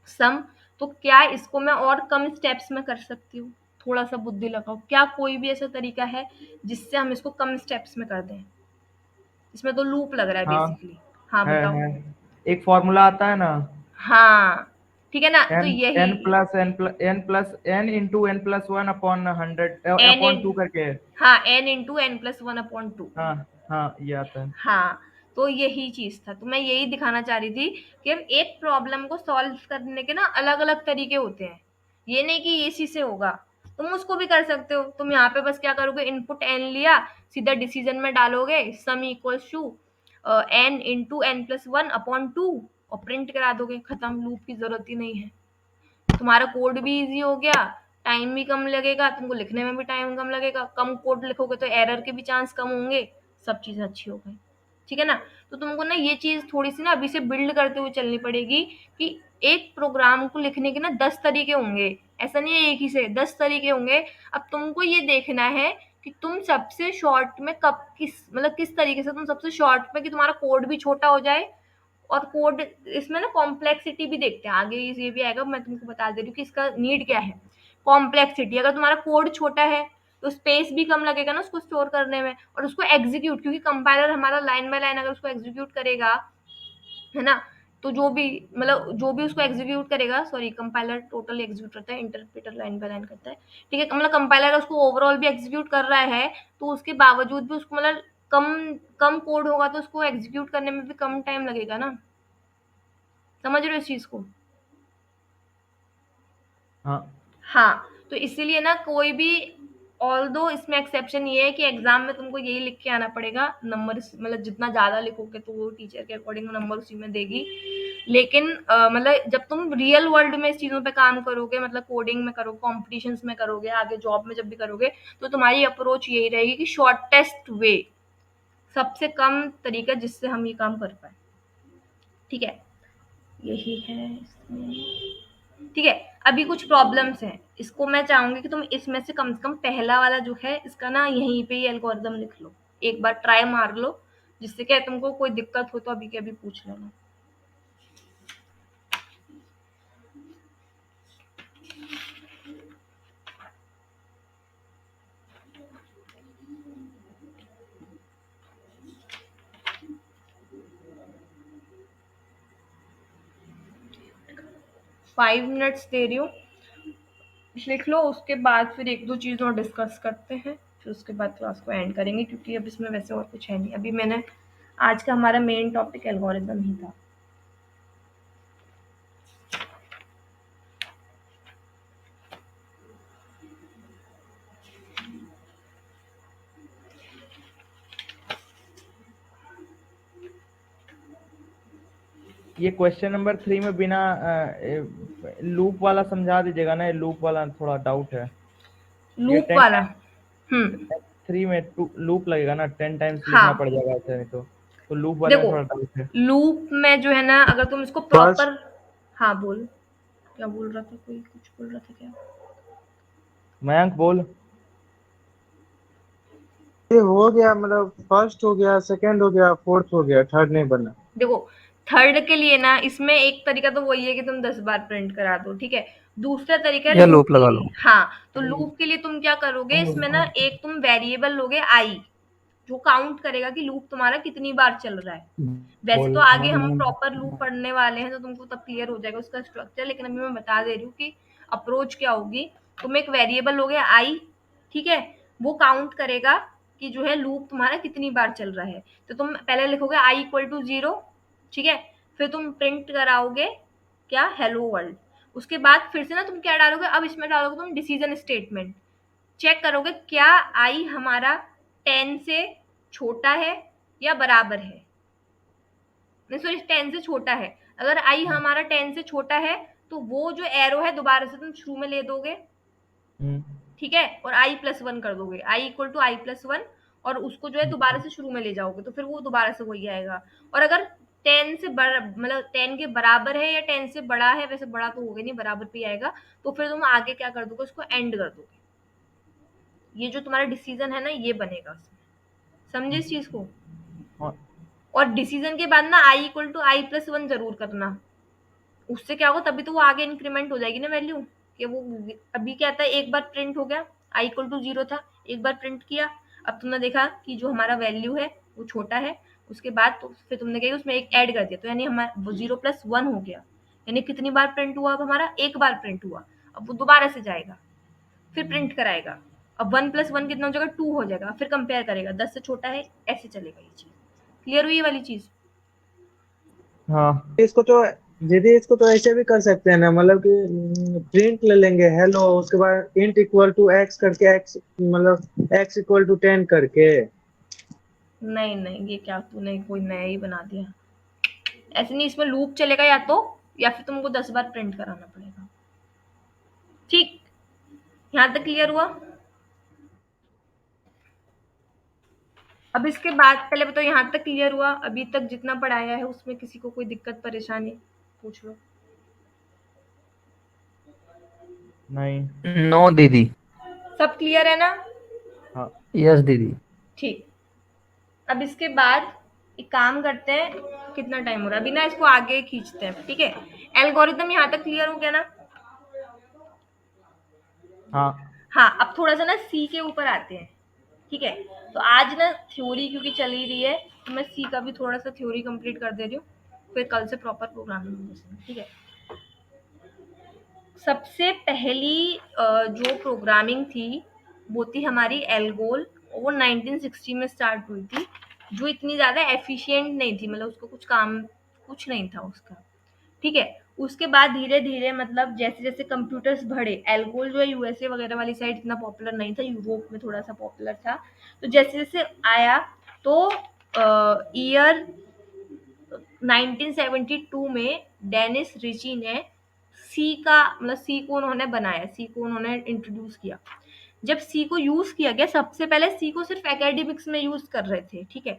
सम, तो क्या इसको मैं और कम स्टेप्स में कर सकती हूँ? थोड़ा सा बुद्धि लगाओ, क्या कोई भी ऐसा तरीका है जिससे हम इसको कम स्टेप्स में कर दें? इसमें तो लूप लग रहा है हाँ बेसिकली। हाँ बताओ। है एक फॉर्मूला आता है ना, हाँ ठीक है ना, तो एन यही n plus n into n plus 1 upon 100 n upon 2 करके। हाँ n इंटू एन प्लस 1/2। हाँ हाँ ये आता है। हाँ, तो यही चीज था, तो मैं यही दिखाना चाह रही थी कि हम एक प्रॉब्लम को सॉल्व करने के ना अलग अलग तरीके होते हैं, ये नहीं कि इसी से होगा। तुम उसको भी कर सकते हो। तुम यहाँ पे बस क्या करोगे, इनपुट n लिया, सीधा डिसीजन में डालोगे sum equals to n into n plus one upon two और प्रिंट करा दोगे, खत्म, लूप की जरूरत ही नहीं है। तुम्हारा कोड भी इजी हो गया, टाइम भी कम लगेगा, तुमको लिखने में भी टाइम कम लगेगा, कम कोड लिखोगे तो एरर के भी चांस कम होंगे, सब चीजें अच्छी हो गई, ठीक है ना। तो तुमको ना ये चीज थोड़ी सी ना अभी से बिल्ड करते हुए चलनी पड़ेगी कि एक प्रोग्राम को लिखने के ना 10 तरीके होंगे, ऐसा नहीं है एक ही से 10 तरीके होंगे। अब तुमको ये देखना है कि तुम सबसे शॉर्ट में कब किस तरीके से तुम सबसे शॉर्ट में, कि तुम्हारा कोड भी छोटा हो जाए और कोड इसमें ना कॉम्प्लेक्सिटी भी देखते हैं, आगे ये भी आएगा, मैं तुमको बता दे रही हूँ कि इसका नीड क्या है। कॉम्प्लेक्सिटी, अगर तुम्हारा कोड छोटा है तो स्पेस भी कम लगेगा ना उसको स्टोर करने में, और उसको एग्जीक्यूट, क्योंकि कंपाइलर हमारा लाइन बाय लाइन अगर उसको एग्जीक्यूट करेगा, है ना, तो जो भी उसको एग्जीक्यूट करेगा, सॉरी कंपाइलर टोटल एग्जीक्यूट करता है, इंटरप्रेटर लाइन बाय लाइन करता है, ठीक है, मतलब कंपाइलर उसको ओवरऑल भी एग्जीक्यूट कर रहा है, तो उसके बावजूद भी उसको मतलब कम कम कोड होगा तो उसको एग्जीक्यूट करने में भी कम टाइम लगेगा ना, समझ रहे हो इस चीज को। हाँ हाँ, तो इसीलिए ना कोई भी, ऑल्दो इसमें एक्सेप्शन ये है कि एग्जाम में तुमको यही लिख के आना पड़ेगा, नंबर मतलब जितना ज्यादा लिखोगे तो वो टीचर के अकॉर्डिंग नंबर उसी में देगी। लेकिन मतलब जब तुम रियल वर्ल्ड में इस चीजों पे काम करोगे, मतलब कोडिंग में करोगे, कॉम्पिटिशन्स में करोगे, आगे जॉब में जब भी करोगे, तो तुम्हारी अप्रोच यही रहेगी कि शॉर्टेस्ट वे, सबसे कम तरीका जिससे हम ये काम कर पाए, ठीक है, यही है इसमें, ठीक है। अभी कुछ प्रॉब्लम्स हैं, इसको मैं चाहूंगी कि तुम इसमें से कम पहला वाला जो है इसका ना यहीं पे ही एल्गोरिदम लिख लो, एक बार ट्राई मार लो, जिससे क्या तुमको कोई दिक्कत हो तो अभी के अभी पूछ लेना। फाइव मिनट्स दे रही हूँ, लिख लो, उसके बाद फिर एक दो चीज़ और डिस्कस करते हैं, फिर उसके बाद क्लास को एंड करेंगे, क्योंकि अब इसमें वैसे और कुछ है नहीं। अभी मैंने, आज का हमारा मेन टॉपिक एल्गोरिदम ही था। ये क्वेश्चन नंबर 3 में बिना लूप वाला समझा दीजिएगा ना, ये लूप वाला थोड़ा डाउट है। लूप वाला, 3 में लूप लगेगा ना, 10 टाइम्स लिखना हाँ, पड़ जाएगा ऐसे, नहीं तो लूप वाले में देखो थोड़ा डाउट है। लूप में जो है ना, अगर तुम इसको फर्स्ट प्रॉपर, हाँ बोल, क्या बोल रहा था, कोई कुछ बोल रहा था क्या। मयंक बोल। ये हो गया, मतलब फर्स्ट हो गया, सेकंड हो गया, फोर्थ हो गया, थर्ड नहीं बना। देखो थर्ड के लिए ना, इसमें एक तरीका तो वही है कि तुम 10 बार प्रिंट करा दो, ठीक है। दूसरा तरीका है या लूप लूप के लगा लिए, लो। हाँ, तो लूप के लिए तुम क्या करोगे, इसमें ना एक तुम वेरिएबल लोगे आई, जो काउंट करेगा कि लूप तुम्हारा कितनी बार चल रहा है। वैसे तो आगे हम प्रॉपर लूप पढ़ने वाले हैं, तो तुमको तब क्लियर हो जाएगा उसका स्ट्रक्चर, लेकिन अभी मैं बता दे रही हूँ कि अप्रोच क्या होगी। तुम एक वेरिएबल लोगे आई, ठीक है, वो काउंट करेगा कि जो है लूप तुम्हारा कितनी बार चल रहा है। तो तुम पहले लिखोगे आई इक्वल टू 0, ठीक है, फिर तुम प्रिंट कराओगे क्या, हेलो वर्ल्ड। उसके बाद फिर से ना तुम क्या डालोगे, अब इसमें डालोगे तुम डिसीजन स्टेटमेंट, चेक करोगे क्या आई हमारा 10 से छोटा है या बराबर है, नहीं सॉरी 10 से छोटा है। अगर आई हमारा 10 से छोटा है तो वो जो एरो है दोबारा से तुम शुरू में ले दोगे, ठीक है, और आई प्लस वन कर दोगे, i equal to i plus one, और उसको जो है दोबारा से शुरू में ले जाओगे, तो फिर वो दोबारा से वही आएगा। और अगर 10 से बड़ा, मतलब 10 के बराबर है या 10 से बड़ा है, वैसे बड़ा तो होगा नहीं, बराबर पे आएगा, तो फिर तुम आगे क्या कर दोगे, उसको एंड कर दोगे। ये जो तुम्हारा डिसीजन है ना, ये बनेगा उसमें, समझे इस चीज को। हाँ। और डिसीजन के बाद ना i equal to i plus one जरूर करना, उससे क्या होगा, तभी तो वो आगे इंक्रीमेंट हो जाएगी ना वैल्यू, कि वो अभी क्या था, एक बार प्रिंट हो गया, आई इक्वल टू 0 था, एक बार प्रिंट किया, अब तुमने देखा कि जो हमारा वैल्यू है वो छोटा है, उसके बाद तो फिर तुमने क्या, उसमें एक ऐड कर दिया, तो यानी हमारा 0 प्लस 1 हो गया, यानी कितनी बार प्रिंट हुआ, अब हमारा एक बार प्रिंट हुआ, अब वो दोबारा से जाएगा, फिर प्रिंट कराएगा, अब 1 प्लस 1 कितना हो जाएगा, 2 हो जाएगा, फिर कंपेयर करेगा 10 से छोटा है, ऐसे चलेगा ये चीज। क्लियर हुई ये वाली चीज। हाँ इसको तो दीदी इसको तो ऐसे भी कर सकते हैं ना, मतलब कि प्रिंट ले लेंगे हेलो, उसके बाद इंट इक्वल टू एक्स करके, एक्स मतलब एक्स इक्वल टू 10 करके। नहीं नहीं, ये क्या तूने कोई नया ही बना दिया। ऐसे नहीं, इसमें लूप चलेगा या फिर तुमको 10 बार प्रिंट कराना पड़ेगा। ठीक, यहाँ तक क्लियर हुआ? अब इसके बाद पहले बताओ, यहाँ तक क्लियर हुआ? अभी तक जितना पढ़ाया है उसमें किसी को कोई दिक्कत परेशानी पूछ लो। नहीं। नो दीदी। सब क्लियर है ना? हाँ। यस दीदी। ठीक। अब इसके बाद एक काम करते हैं, कितना टाइम हो रहा है अभी ना, इसको आगे खींचते हैं, ठीक है? एल्गोरिदम यहाँ तक क्लियर हो गया ना? हाँ। हाँ, अब थोड़ा सा ना सी के ऊपर आते हैं, ठीक है? तो आज ना थ्योरी क्योंकि चल ही रही है, तो मैं सी का भी थोड़ा सा थ्योरी कंप्लीट कर दे रही हूँ, फिर कल से प्रॉपर प्रोग्रामिंग, ठीक है? सबसे पहली जो प्रोग्रामिंग थी वो थी हमारी एल्गोल। वो 1960 में स्टार्ट हुई थी, जो इतनी ज़्यादा एफिशिएंट नहीं थी, मतलब उसको कुछ नहीं था उसका, ठीक है? उसके बाद धीरे-धीरे मतलब जैसे-जैसे कंप्यूटर्स बढ़े, एल्गोल जो है यूएसए वगैरह वाली साइड इतना पॉपुलर नहीं था, यूरोप में थोड़ा-सा पॉपुलर था। तो जैसे-जैसे आया तो ईयर 1972 में डेनिस रिची ने सी का मतलब सी को उन्होंने बनाया, सी को उन्होंने इंट्रोड्यूस किया। जब सी को यूज़ किया गया, सबसे पहले सी को सिर्फ एकेडमिक्स में यूज़ कर रहे थे, ठीक है?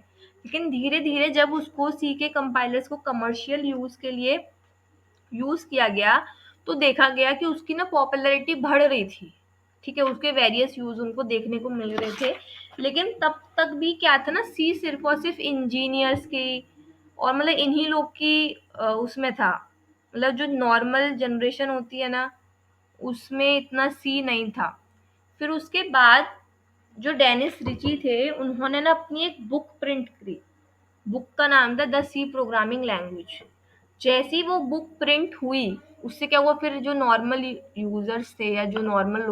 लेकिन धीरे-धीरे जब उसको सी के कंपाइलर्स को कमर्शियल यूज़ के लिए यूज़ किया गया, तो देखा गया कि उसकी ना पॉपुलैरिटी बढ़ रही थी, ठीक है? उसके वेरियस यूज़ उनको देखने को मिल रहे थे। लेकिन तब तक भी क्या था ना, सी सिर्फ़ और सिर्फ़ इंजीनियर्स की और मतलब इन्हीं लोग की उसमें था। मतलब जो नॉर्मल जनरेशन होती है ना, उसमें इतना सी नहीं था। फिर उसके बाद जो डेनिस रिची थे, उन्होंने ना अपनी एक बुक प्रिंट करी। बुक का नाम था द सी प्रोग्रामिंग लैंग्वेज। जैसी वो बुक प्रिंट हुई, उससे क्या हुआ, फिर जो नॉर्मल यूजर्स थे या जो नॉर्मल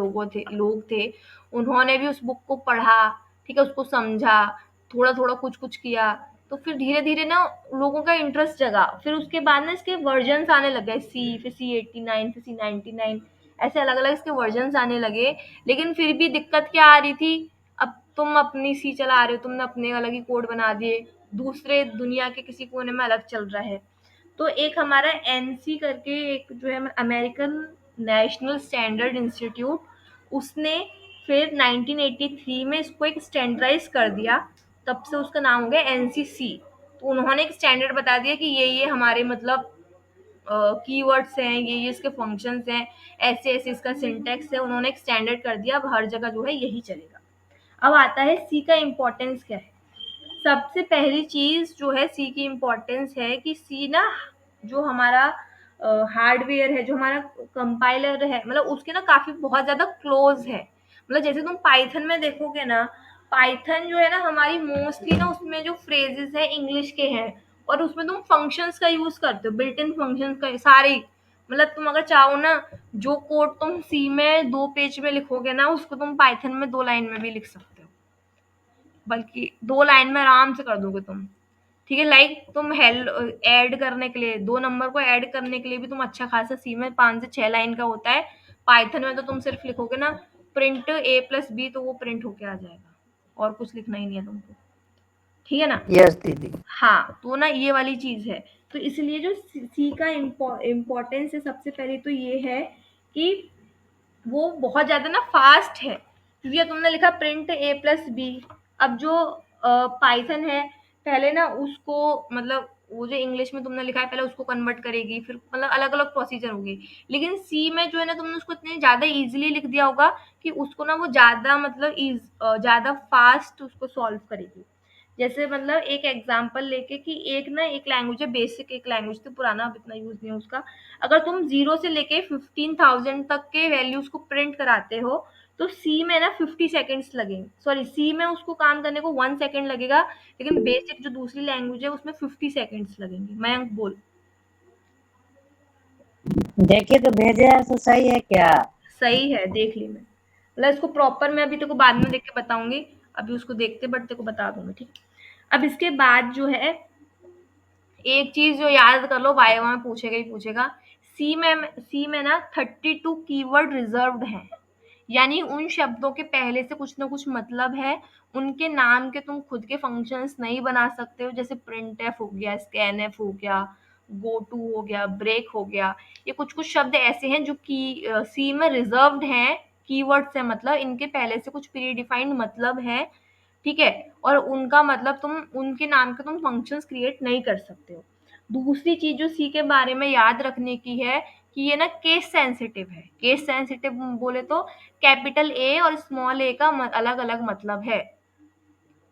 लोग थे, उन्होंने भी उस बुक को पढ़ा, ठीक है? उसको समझा, थोड़ा थोड़ा कुछ कुछ किया। तो फिर धीरे धीरे ना लोगों का इंटरेस्ट जगा। फिर उसके बाद ना इसके वर्जन आने लग गए, सी, फिर C89, फिर C99, ऐसे अलग अलग इसके वर्जन आने लगे। लेकिन फिर भी दिक्कत क्या आ रही थी, अब तुम अपनी सी चला रहे हो, तुमने अपने अलग ही कोड बना दिए, दूसरे दुनिया के किसी कोने में अलग चल रहा है। तो एक हमारा एनसी करके एक जो है अमेरिकन नेशनल स्टैंडर्ड इंस्टीट्यूट, उसने फिर 1983 में इसको एक स्टैंडर्डाइज कर दिया। तब से उसका नाम हो गया एनसीसी। तो उन्होंने एक स्टैंडर्ड बता दिया कि ये हमारे मतलब कीवर्ड्स हैं, ये इसके फंक्शंस हैं, ऐसे ऐसे इसका सिंटैक्स है। उन्होंने एक स्टैंडर्ड कर दिया, अब हर जगह जो है यही चलेगा। अब आता है सी का इम्पोर्टेंस क्या है। सबसे पहली चीज़ जो है सी की इम्पोर्टेंस है कि सी ना जो हमारा हार्डवेयर है, जो हमारा कंपाइलर है, मतलब उसके ना काफ़ी बहुत ज़्यादा क्लोज है। मतलब जैसे तुम पाइथन में देखोगे ना, पाइथन जो है ना हमारी मोस्टली ना उसमें जो फ्रेजेस है इंग्लिश के हैं, और उसमें तुम फंक्शंस का यूज़ करते हो, बिल्ट इन फंक्शंस का सारे ही। मतलब तुम अगर चाहो ना, जो कोड तुम सी में 2 पेज में लिखोगे ना, उसको तुम पाइथन में 2 लाइन में भी लिख सकते हो। बल्कि 2 लाइन में आराम से कर दोगे तुम, ठीक है? लाइक तुम ऐड करने के लिए 2 नंबर को ऐड करने के लिए भी तुम अच्छा खासा सी में 5 से 6 लाइन का होता है। पाइथन में तो तुम सिर्फ लिखोगे ना प्रिंट a प्लस बी, तो वो प्रिंट होके आ जाएगा, और कुछ लिखना ही नहीं है तुमको, ठीक है ना? यस दीदी। हाँ, तो ना ये वाली चीज़ है। तो इसलिए जो सी का इम्पोर्टेंस है, सबसे पहले तो ये है कि वो बहुत ज़्यादा ना फास्ट है, क्योंकि अब तुमने लिखा प्रिंट ए प्लस बी। अब जो पाइथन है, पहले ना उसको मतलब वो जो इंग्लिश में तुमने लिखा है, पहले उसको कन्वर्ट करेगी, फिर मतलब अलग अलग प्रोसीजर होगी। लेकिन सी में जो है ना, तुमने उसको इतने ज़्यादा इजीली लिख दिया होगा कि उसको ना वो ज़्यादा मतलब ज़्यादा फास्ट उसको सॉल्व करेगी। जैसे मतलब एक एग्जांपल लेके कि एक ना एक लैंग्वेज है, बेसिक एक लैंग्वेज थी, पुराना अब इतना यूज़ नहीं है उसका। अगर तुम 0 से लेके 15,000 तक के वैल्यूज़ को प्रिंट कराते हो, तो सी में ना 50 सेकंड्स लगेंगे। सॉरी, सी में उसको काम करने को 1 सेकंड लगेगा, लेकिन बेसिक जो दूसरी लैंग्वेज है उसमें 50 सेकंड्स लगेंगे। मयंक बोल। देखिए तो भेजे हैं, तो सही है क्या? सही है, देख ली मैं। मतलब इसको प्रॉपर मैं अभी तेरे को बाद में देख के बताऊँगी। अभी उसको देखते बट तेरे को बता दूँगी, ठीक है? अब इसके बाद जो है एक चीज जो याद कर लो, वाइवा में पूछेगा ही पूछेगा, सी में ना 32 कीवर्ड रिजर्व्ड हैं, यानी उन शब्दों के पहले से कुछ ना कुछ मतलब है, उनके नाम के तुम खुद के फंक्शंस नहीं बना सकते हो, जैसे प्रिंट एफ हो गया, स्कैन एफ हो गया, गो टू हो गया, ब्रेक हो गया, ये कुछ कुछ शब्द ऐसे हैं जो कि सी में रिजर्व्ड हैं, कीवर्ड से मतलब इनके पहले से कुछ प्री डिफाइंड मतलब है, ठीक है, और उनका मतलब तुम उनके नाम के तुम फंक्शंस क्रिएट नहीं कर सकते हो। दूसरी चीज जो सी के बारे में याद रखने की है कि ये ना केस सेंसिटिव है। केस सेंसिटिव बोले तो कैपिटल ए और स्मॉल ए का अलग अलग मतलब है,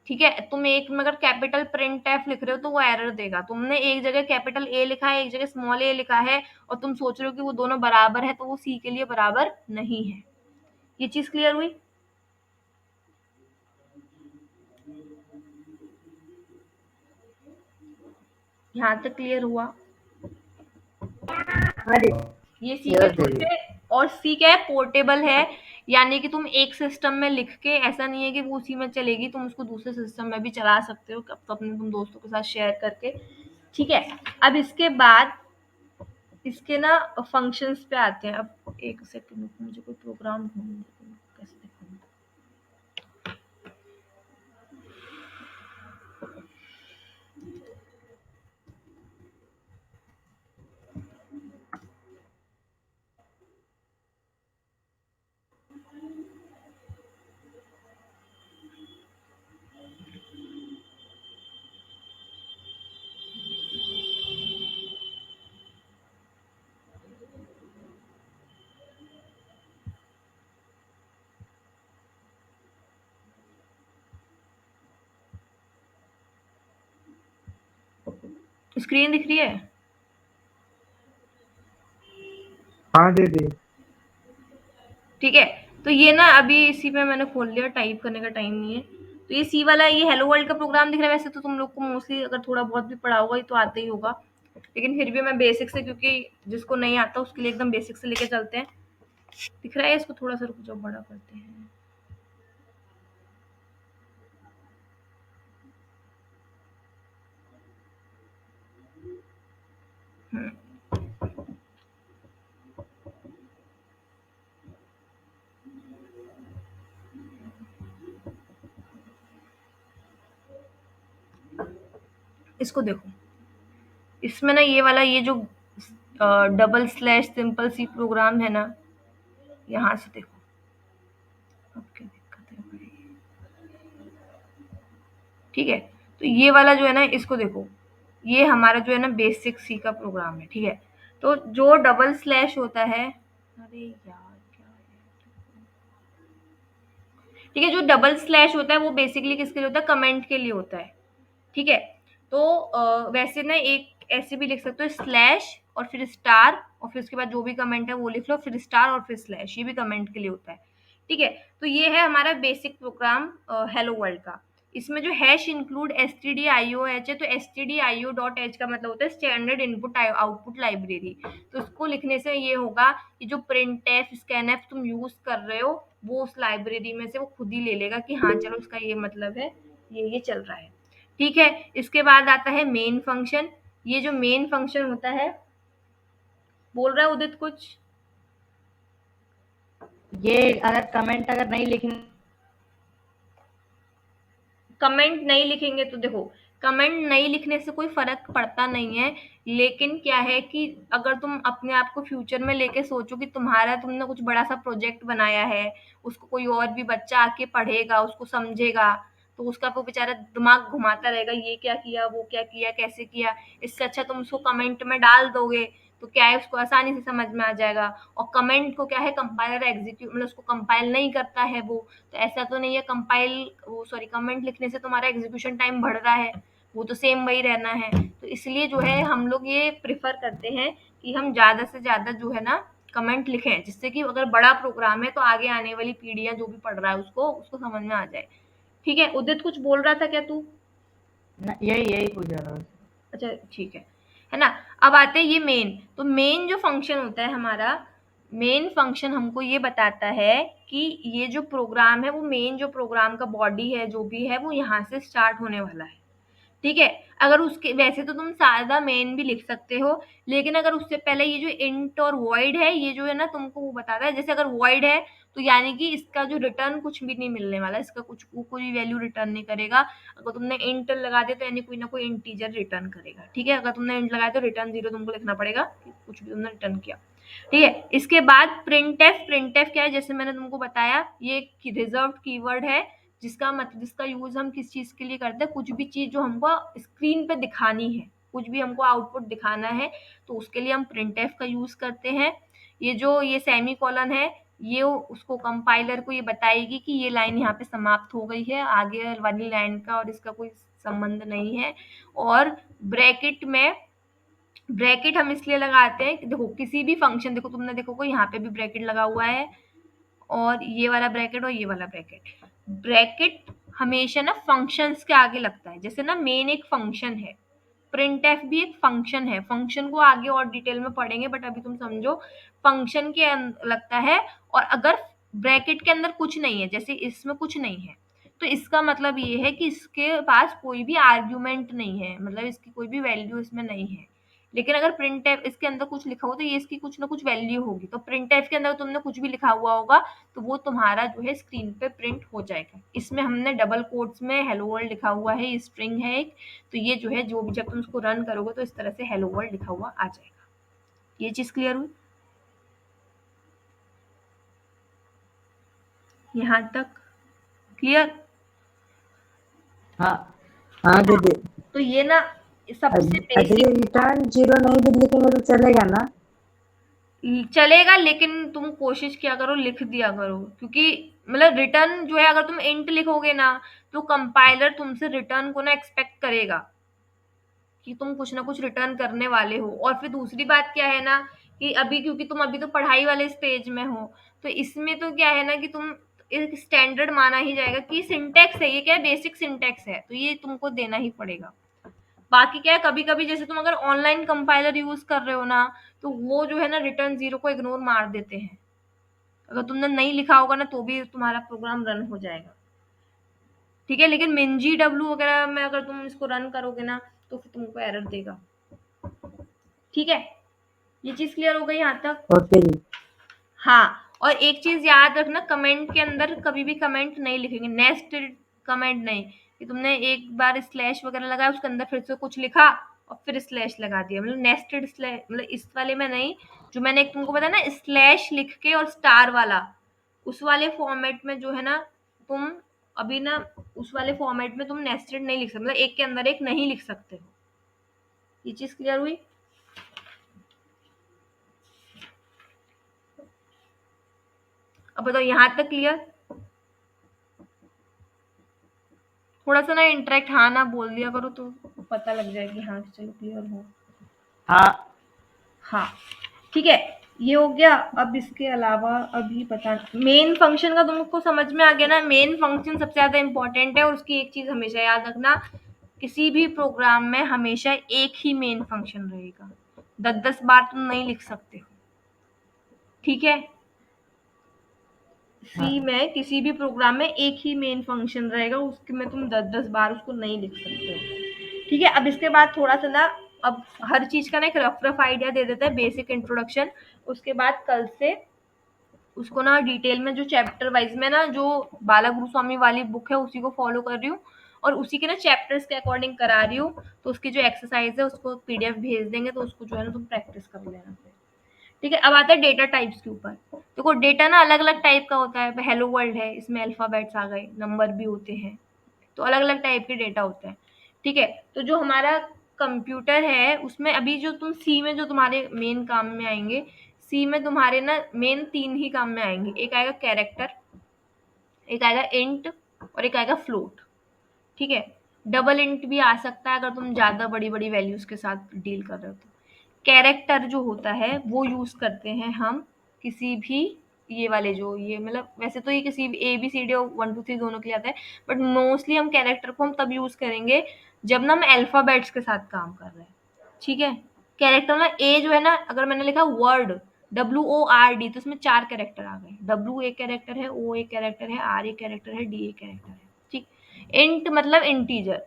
ठीक है। तुम एक में अगर कैपिटल प्रिंट एफ लिख रहे हो तो वो एरर देगा। तुमने एक जगह कैपिटल ए लिखा है, एक जगह स्मॉल ए लिखा है, और तुम सोच रहे हो कि वो दोनों बराबर है, तो वो सी के लिए बराबर नहीं है। ये चीज क्लियर हुई? यहाँ तक क्लियर हुआ? ये सी के छोटे, और सी क्या है, पोर्टेबल है, यानी कि तुम एक सिस्टम में लिख के, ऐसा नहीं है कि वो उसी में चलेगी, तुम उसको दूसरे सिस्टम में भी चला सकते हो, तो अपने तुम दोस्तों के साथ शेयर करके, ठीक है। अब इसके बाद इसके ना फंक्शंस पे आते हैं। अब एक सेकंड, मुझे कोई प्रोग्राम ढूंढने दो, कैसे दिखाऊं? स्क्रीन दिख रही है? हाँ दीदी। ठीक है, तो ये ना अभी इसी पे मैंने खोल लिया, टाइप करने का टाइम नहीं है। तो ये सी वाला, ये हेलो वर्ल्ड का प्रोग्राम दिख रहा है। वैसे तो तुम लोग को मोस्टली अगर थोड़ा बहुत भी पढ़ा होगा ये तो आता ही होगा, लेकिन फिर भी मैं बेसिक से, क्योंकि जिसको नहीं आता उसके लिए एकदम बेसिक से लेके चलते हैं। दिख रहा है? इसको थोड़ा सा रुक जाओ, बड़ा करते हैं। इसको देखो, इसमें ना ये वाला, ये जो double slash simple C program है ना, यहाँ से देखो। अब क्या दिक्कत है भाई? ठीक है, तो ये वाला जो है ना, इसको देखो, ये हमारा जो है ना बेसिक सी का प्रोग्राम है, ठीक है। तो जो डबल स्लैश होता है, अरे यार क्या है, ठीक है, जो डबल स्लैश होता है वो बेसिकली किसके लिए होता है? कमेंट के लिए होता है, ठीक है। तो वैसे ना एक ऐसे भी लिख सकते हो, स्लैश और फिर स्टार, और फिर उसके बाद जो भी कमेंट है वो लिख लो, फिर स्टार और फिर स्लैश, ये भी कमेंट के लिए होता है, ठीक है। तो ये है हमारा बेसिक प्रोग्राम हेलो वर्ल्ड का। इसमें जो हैश इंक्लूड stdioh है, तो stdio.h का मतलब होता है स्टैंडर्ड इनपुट आउटपुट लाइब्रेरी। तो इसको लिखने से ये होगा कि जो प्रिंट एफ, स्कैन एफ तुम यूज कर रहे हो, वो उस लाइब्रेरी में से वो खुद ही ले लेगा कि हाँ चलो इसका ये मतलब है, ये चल रहा है, ठीक है। इसके बाद आता है मेन फंक्शन। ये जो मेन फंक्शन होता है, बोल रहा है उदित कुछ? ये अगर कमेंट अगर नहीं लिखने कमेंट नहीं लिखेंगे तो देखो, कमेंट नहीं लिखने से कोई फर्क पड़ता नहीं है, लेकिन क्या है कि अगर तुम अपने आप को फ्यूचर में लेके सोचो कि तुमने कुछ बड़ा सा प्रोजेक्ट बनाया है, उसको कोई और भी बच्चा आके पढ़ेगा, उसको समझेगा, तो उसका वो बेचारा दिमाग घुमाता रहेगा, ये क्या किया, वो क्या किया, कैसे किया। इससे अच्छा तुम उसको कमेंट में डाल दोगे, तो क्या है, उसको आसानी से समझ में आ जाएगा। और कमेंट को क्या है, कंपाइलर एग्जीक्यूट, मतलब उसको कंपाइल नहीं करता है वो। तो ऐसा तो नहीं है कमेंट लिखने से तुम्हारा एग्जीक्यूशन टाइम बढ़ रहा है, वो तो सेम वही रहना है। तो इसलिए जो है हम लोग ये प्रिफर करते हैं कि हम ज्यादा से ज्यादा जो है ना कमेंट लिखें, जिससे कि अगर बड़ा प्रोग्राम है तो आगे आने वाली पीढ़ियां जो भी पढ़ रहा है उसको समझ में आ जाए, ठीक है। उदित कुछ बोल रहा था क्या तू? यही यही पूछ रहा था। अच्छा ठीक है ना। अब आते हैं ये मेन। तो मेन जो फंक्शन होता है हमारा, मेन फंक्शन हमको ये बताता है कि ये जो प्रोग्राम है, वो मेन जो प्रोग्राम का बॉडी है जो भी है, वो यहाँ से स्टार्ट होने वाला है, ठीक है। अगर उसके वैसे तो तुम सादा मेन भी लिख सकते हो, लेकिन अगर उससे पहले ये जो इंट और वॉइड है, ये जो है ना तुमको वो बताता है। जैसे अगर वॉइड है तो यानी कि इसका जो रिटर्न कुछ भी नहीं मिलने वाला, इसका कुछ कोई वैल्यू रिटर्न नहीं करेगा। अगर तुमने इंट लगा दिया तो यानी कोई ना कोई इंटीजर रिटर्न करेगा, ठीक है। अगर तुमने इंट लगाया तो रिटर्न 0 तुमको लिखना पड़ेगा कि कुछ भी तुमने रिटर्न किया, ठीक है। इसके बाद प्रिंटफ। प्रिंटफ क्या है, जैसे मैंने तुमको बताया, ये एक रिजर्व्ड कीवर्ड है जिसका यूज हम किस चीज के लिए करते हैं, कुछ भी चीज जो हमको स्क्रीन पे दिखानी है, कुछ भी हमको आउटपुट दिखाना है तो उसके लिए हम प्रिंटफ का यूज करते हैं। ये सेमी कॉलन है, ये उसको कंपाइलर को ये बताएगी कि ये लाइन यहाँ पे समाप्त हो गई है, आगे वाली लाइन का और इसका कोई संबंध नहीं है। और ब्रैकेट हम इसलिए लगाते हैं कि देखो किसी भी फंक्शन, देखो तुमने देखो कोई यहाँ पे भी ब्रैकेट लगा हुआ है, और ये वाला ब्रैकेट और ये वाला ब्रैकेट हमेशा ना फंक्शंस के आगे लगता है। जैसे ना मेन एक फंक्शन है, प्रिंटफ भी एक फंक्शन है। फंक्शन को आगे और डिटेल में पढ़ेंगे, बट अभी तुम समझो फंक्शन के लगता है। और अगर ब्रैकेट के अंदर कुछ नहीं है, जैसे इसमें कुछ नहीं है, तो इसका मतलब ये है कि इसके पास कोई भी आर्ग्यूमेंट नहीं है, मतलब इसकी कोई भी वैल्यू इसमें नहीं है। लेकिन अगर प्रिंटफ इसके अंदर कुछ लिखा हो तो ये इसकी कुछ ना कुछ वैल्यू होगी। तो प्रिंटफ के अंदर तुमने कुछ भी लिखा हुआ होगा तो वो तुम्हारा जो है स्क्रीन पे प्रिंट हो जाएगा। इसमें हमने डबल कोट्स में हेलो वर्ल्ड लिखा हुआ है, स्ट्रिंग है एक, तो ये जो है जो भी जब तुम इसको रन करोगे तो इस तरह से हेलो वर्ल्ड लिखा हुआ आ जाएगा। ये चीज क्लियर हुई यहाँ तक? क्लियर? हाँ हाँ दीदी। तो ये ना सबसे दीदी बेसिक रिटर्न 0 नहीं भी लिखेंगे तो चलेगा ना? चलेगा, लेकिन तुम कोशिश किया करो लिख दिया करो, क्योंकि मतलब रिटर्न जो है अगर तुम इंट लिखोगे ना तो कंपाइलर तुमसे रिटर्न को ना एक्सपेक्ट करेगा कि तुम कुछ ना कुछ रिटर्न करने वाले हो। और फिर दूसरी बात क्या है ना कि अभी क्योंकि तुम अभी तो पढ़ाई वाले स्टेज में हो, तो इसमें तो क्या है ना कि तुम एक स्टैंडर्ड माना ही जाएगा कि सिंटेक्स है, ये क्या है, बेसिक सिंटेक्स है, तो ये तुमको देना ही पड़ेगा। बाकी क्या है, कभी कभी जैसे तुम अगर ऑनलाइन कंपाइलर यूज कर रहे हो ना तो वो जो है ना रिटर्न 0 को इग्नोर मार देते हैं। अगर तुमने नहीं लिखा होगा ना तो भी तुम्हारा प्रोग्राम रन हो जाएगा, ठीक है। लेकिन मिनजी डब्ल्यू वगैरह में अगर तुम इसको रन करोगे ना तो फिर तुमको एरर देगा, ठीक है। ये चीज क्लियर हो गई यहाँ तक? ओके जी। हाँ, और एक चीज याद रखना, कमेंट के अंदर कभी भी कमेंट नहीं लिखेंगे, नेस्टेड कमेंट नहीं, कि तुमने एक बार स्लैश वगैरह लगाया उसके अंदर फिर से कुछ लिखा और फिर स्लैश लगा दिया, मतलब नेस्टेड स्लैश, मतलब इस वाले में नहीं। जो मैंने एक तुमको बताया ना स्लैश लिख के और स्टार वाला, उस वाले फॉर्मेट में जो है ना तुम अभी ना उस वाले फॉर्मेट में तुम नेस्टेड नहीं लिख सकते, मतलब एक के अंदर एक नहीं लिख सकते हो। ये चीज क्लियर हुई? अब बताओ यहाँ तक क्लियर? थोड़ा सा ना इंटरेक्ट हाँ ना बोल दिया करो तो पता लग जाएगी हाँ चलो क्लियर हो। हाँ हाँ ठीक है, ये हो गया। अब इसके अलावा अभी पता मेन फंक्शन का तुमको समझ में आ गया ना। मेन फंक्शन सबसे ज्यादा इंपॉर्टेंट है, और उसकी एक चीज हमेशा याद रखना, किसी भी प्रोग्राम में हमेशा एक ही मेन फंक्शन रहेगा, 10-10 बार तुम नहीं लिख सकते हो, ठीक है। सी में किसी भी प्रोग्राम में एक ही मेन फंक्शन रहेगा, उसके में तुम 10-10 बार उसको नहीं लिख सकते हो, ठीक है। अब इसके बाद थोड़ा सा ना अब हर चीज का ना एक रफ आइडिया दे देता है, बेसिक इंट्रोडक्शन। उसके बाद कल से उसको ना डिटेल में जो चैप्टर वाइज में ना जो बाला गुरुस्वामी वाली बुक है उसी को फॉलो कर रही हूँ, और उसी के ना चैप्टर्स के अकॉर्डिंग करा रही हूँ। तो उसकी जो एक्सरसाइज है उसको पीडीएफ भेज देंगे, तो उसको जो है ना तुम प्रैक्टिस कर लेना फिर, ठीक है। अब आता है डेटा टाइप्स के ऊपर। देखो डेटा ना अलग अलग टाइप का होता है। हेलो वर्ल्ड है, इसमें अल्फाबेट्स आ गए, नंबर भी होते हैं, तो अलग अलग टाइप के डेटा होते हैं, ठीक है। तो जो हमारा कंप्यूटर है उसमें अभी जो तुम सी में जो तुम्हारे मेन काम में आएंगे, सी में तुम्हारे ना मेन 3 ही काम में आएंगे। एक आएगा कैरेक्टर, एक आएगा इंट, और एक आएगा फ्लोट, ठीक है। डबल इंट भी आ सकता है अगर तुम ज्यादा बड़ी बड़ी वैल्यूज के साथ डील कर रहे हो तो। कैरेक्टर जो होता है वो यूज करते हैं हम किसी भी ये वाले जो ये मतलब वैसे तो ये किसी भी ABCD और 1 2 3 दोनों के लिए आता है, बट मोस्टली हम कैरेक्टर को हम तब यूज करेंगे जब ना हम अल्फाबेट्स के साथ काम कर रहे हैं, ठीक है। कैरेक्टर ना ए जो है ना, अगर मैंने लिखा वर्ड WORD तो इसमें 4 कैरेक्टर आ गए। W एक कैरेक्टर है, O एक कैरेक्टर है, R एक कैरेक्टर है, D एक कैरेक्टर है, ठीक। इंट मतलब इंटीजर,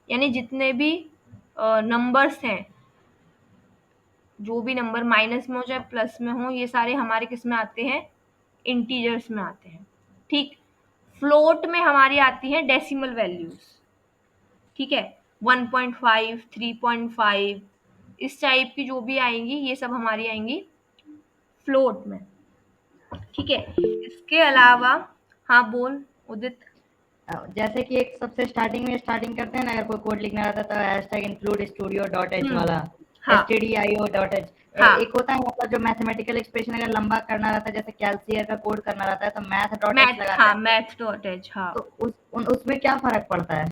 यानी जितने भी नंबर्स हैं, जो भी नंबर माइनस में हो चाहे प्लस में हो, ये सारे हमारे किस में आते हैं, इंटीजर्स में आते हैं। ठीक, फ्लोट में हमारी आती है डेसिमल वैल्यूज। ठीक है, 1.5, 3.5, इस टाइप की जो भी आएंगी ये सब हमारी आएंगी फ्लोट में। ठीक है, इसके अलावा हाँ बोल उदित। जैसे कि एक सबसे स्टार्टिंग करते हैं ना, अगर कोई कोड लिखना रहता है तो hashtag include studio dot H वाला, हाँ stdio डॉट एच। हाँ एक होता है मतलब जो मैथमेटिकल एक्सप्रेशन अगर लंबा करना रहता है, जैसे कैलकुलेटर का कोड करना रहता है तो मैथ डॉट एच मैथ, लगाते हाँ हैं। Math dot H. हाँ तो उसमें क्या फर्क पड़ता है?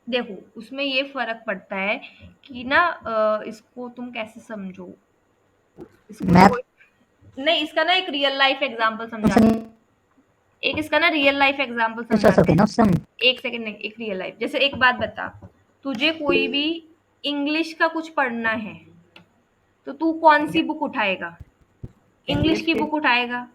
देखो, उसमें ये फर्क पड़ता है कि ना इसको तुम कैसे समझो, इसको मैथ नहीं, इसका ना एक रियल लाइफ एग्जांपल से समझाते हैं। एक इसका ना रियल लाइफ एग्जांपल पूछा समझाते सकते हैं हैं। ना उससे हम। एक सेकंड, नहीं, एक रियल लाइफ। जैसे एक बात बता, तुझे कोई भी इंग्लिश का कुछ पढ़ना है तो तू कौन सी बुक उठाएगा, इंग्लिश की बुक उठाएगा।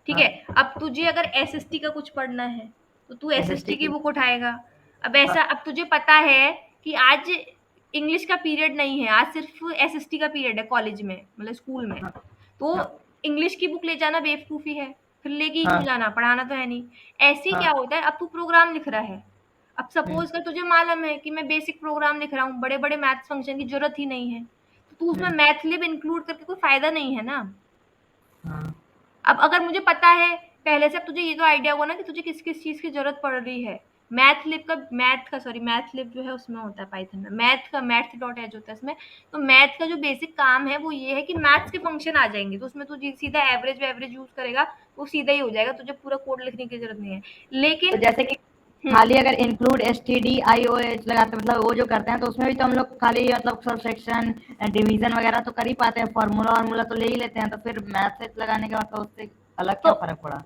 ठीक है, अब तुझे अगर एसएसटी का कुछ पढ़ना है तो तू एसएसटी की बुक उठाएगा। अब ऐसा, अब तुझे पता है कि आज इंग्लिश का पीरियड नहीं है, आज सिर्फ एसएसटी का पीरियड है कॉलेज में, मतलब स्कूल में, तो इंग्लिश की बुक ले जाना बेवकूफी है, फिर लेके ही क्यों जाना, पढ़ाना तो है नहीं। ऐसे ही क्या होता है, अब तू प्रोग्राम लिख रहा है, अब सपोज कर तुझे मालूम है कि मैं बेसिक प्रोग्राम लिख रहा हूँ, बड़े बड़े मैथ्स फंक्शन की जरूरत ही नहीं है, तो तू उसमें मैथलिब इंक्लूड करके कोई फायदा नहीं है ना। अब अगर मुझे पता है पहले से, अब तुझे ये तो आइडिया होगा ना कि तुझे किस किस चीज की जरूरत पड़ रही है। मैथ लिब जो है उसमें होता है पाइथन में, मैथ डॉट एच होता है इसमें। तो मैथ का जो बेसिक काम है वो ये है कि मैथ्स के फंक्शन आ जाएंगे, तो उसमें तू सीधा एवरेज वैवरेज यूज करेगा, वो सीधा ही हो जाएगा, तुझे पूरा कोड लिखने की जरूरत नहीं है। लेकिन तो जैसे कि खाली अगर इंक्लूड stdioh लगाते मतलब वो जो करते हैं, तो उसमें भी तो हम लोग खाली मतलब सबसेक्शन डिवीजन वगैरह तो कर ही पाते हैं, फार्मूला तो ले ही लेते हैं, तो फिर मैथ लगाने के बाद तो उससे अलग क्या फर्क पड़ा?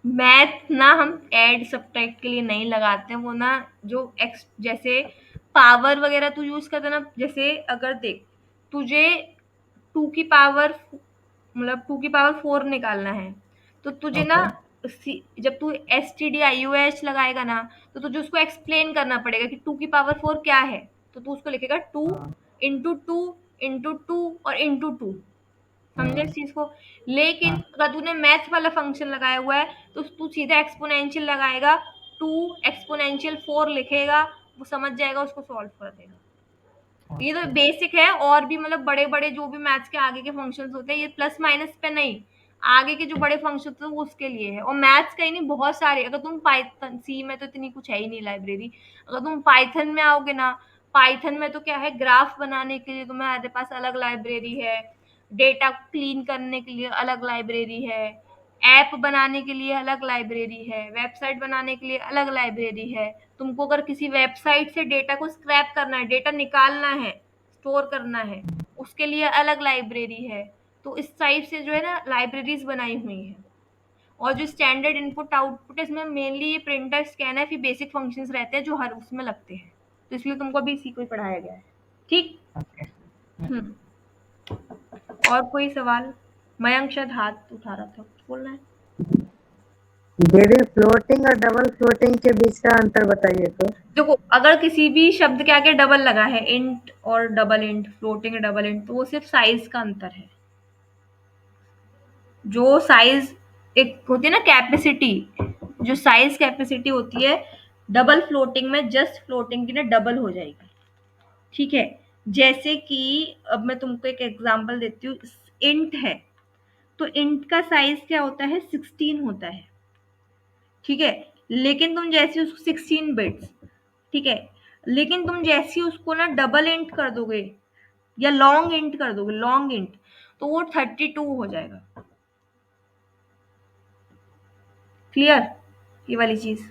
मैथ ना हम ऐड सब्ट्रैक्ट के लिए नहीं लगाते हैं, वो ना जो एक्स जैसे पावर वगैरह तू यूज करता ना, जैसे अगर देख तुझे 2 की पावर मतलब 2 की पावर 4 निकालना है, तो तुझे ना जब तू stdioh लगाएगा ना, तो तुझे उसको एक्सप्लेन करना पड़ेगा कि 2 की पावर 4 क्या है, तो तू उसको लिखेगा 2 इंटू 2 इंटू 2 और इंटू 2। समझे इस चीज को। लेकिन अगर तूने मैथ वाला फंक्शन लगाया हुआ है तो तू सीधा एक्सपोनेंशियल लगाएगा, 2 एक्सपोनेंशियल 4 लिखेगा, वो समझ जाएगा, उसको सॉल्व कर देगा। ये तो बेसिक है, और भी मतलब बड़े बड़े जो भी मैथ्स के आगे के फंक्शंस होते हैं, ये प्लस माइनस पे नहीं, आगे के जो बड़े फंक्शन होते हैं वो उसके लिए है। और मैथ्स का ही नहीं, बहुत सारे, अगर तुम पाइथन, सी में तो इतनी कुछ है ही नहीं लाइब्रेरी, अगर तुम पाइथन में आओगे ना, पाइथन में तो क्या है, ग्राफ बनाने के लिए तुम्हारे पास अलग लाइब्रेरी है, डेटा क्लीन करने के लिए अलग लाइब्रेरी है, ऐप बनाने के लिए अलग लाइब्रेरी है, वेबसाइट बनाने के लिए अलग लाइब्रेरी है। तुमको अगर किसी वेबसाइट से डेटा को स्क्रैप करना है, डेटा निकालना है, स्टोर करना है, उसके लिए अलग लाइब्रेरी है। तो इस टाइप से जो है ना लाइब्रेरीज बनाई हुई हैं। और जो स्टैंडर्ड इनपुट आउटपुट है, इसमें मेनली ये प्रिंटर स्कैनर फिर बेसिक फंक्शंस रहते हैं जो हर उसमें लगते हैं, तो इसलिए तुमको अभी इसी को ही पढ़ाया गया है। ठीक। हम्म। और कोई सवाल? मयंक शायद हाथ उठा रहा था, कुछ बोलना है? दीदी फ्लोटिंग और डबल फ्लोटिंग के बीच का अंतर बताइए तो। देखो, अगर किसी भी शब्द के आगे डबल लगा है, इंट और double int, floating double int, तो वो सिर्फ साइज का अंतर है। जो साइज एक होती है ना कैपेसिटी, जो साइज कैपेसिटी होती है डबल फ्लोटिंग में, जस्ट फ्लोटिंग की ना डबल हो जाएगी। ठीक है, जैसे कि अब मैं तुमको एक एग्जांपल देती हूँ। इंट है तो इंट का साइज क्या होता है, 16 होता है। ठीक है, लेकिन तुम जैसे उसको 16 बिट्स, ठीक है, लेकिन तुम जैसे उसको ना डबल इंट कर दोगे या लॉन्ग इंट कर दोगे, लॉन्ग इंट, तो वो 32 हो जाएगा। क्लियर ये वाली चीज?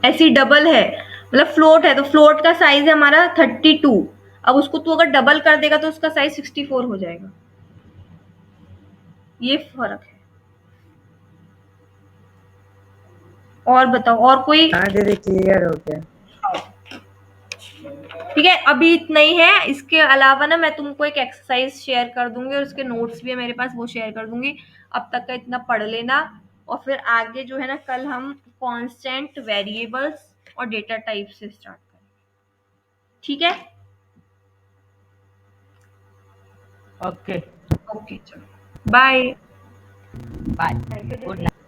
ऐसी डबल है, मतलब फ्लोट है तो फ्लोट का साइज है हमारा 32, अब उसको तू अगर डबल कर देगा तो उसका साइज 64 हो जाएगा। ये फर्क है। और बताओ, और कोई? हाँ दीदी क्लियर हो गया। ठीक है, अभी इतना ही है। इसके अलावा ना मैं तुमको एक एक्सरसाइज शेयर कर दूंगी और उसके नोट्स भी है मेरे पास, वो शेयर कर दूंगी। अब तक का इतना पढ़ लेना, और फिर आगे जो है ना कल हम कांस्टेंट वेरिएबल्स और डेटा टाइप से स्टार्ट करें। ठीक है, ओके ओके, चलो bye. Bye, thank you good दीदी। नाइट।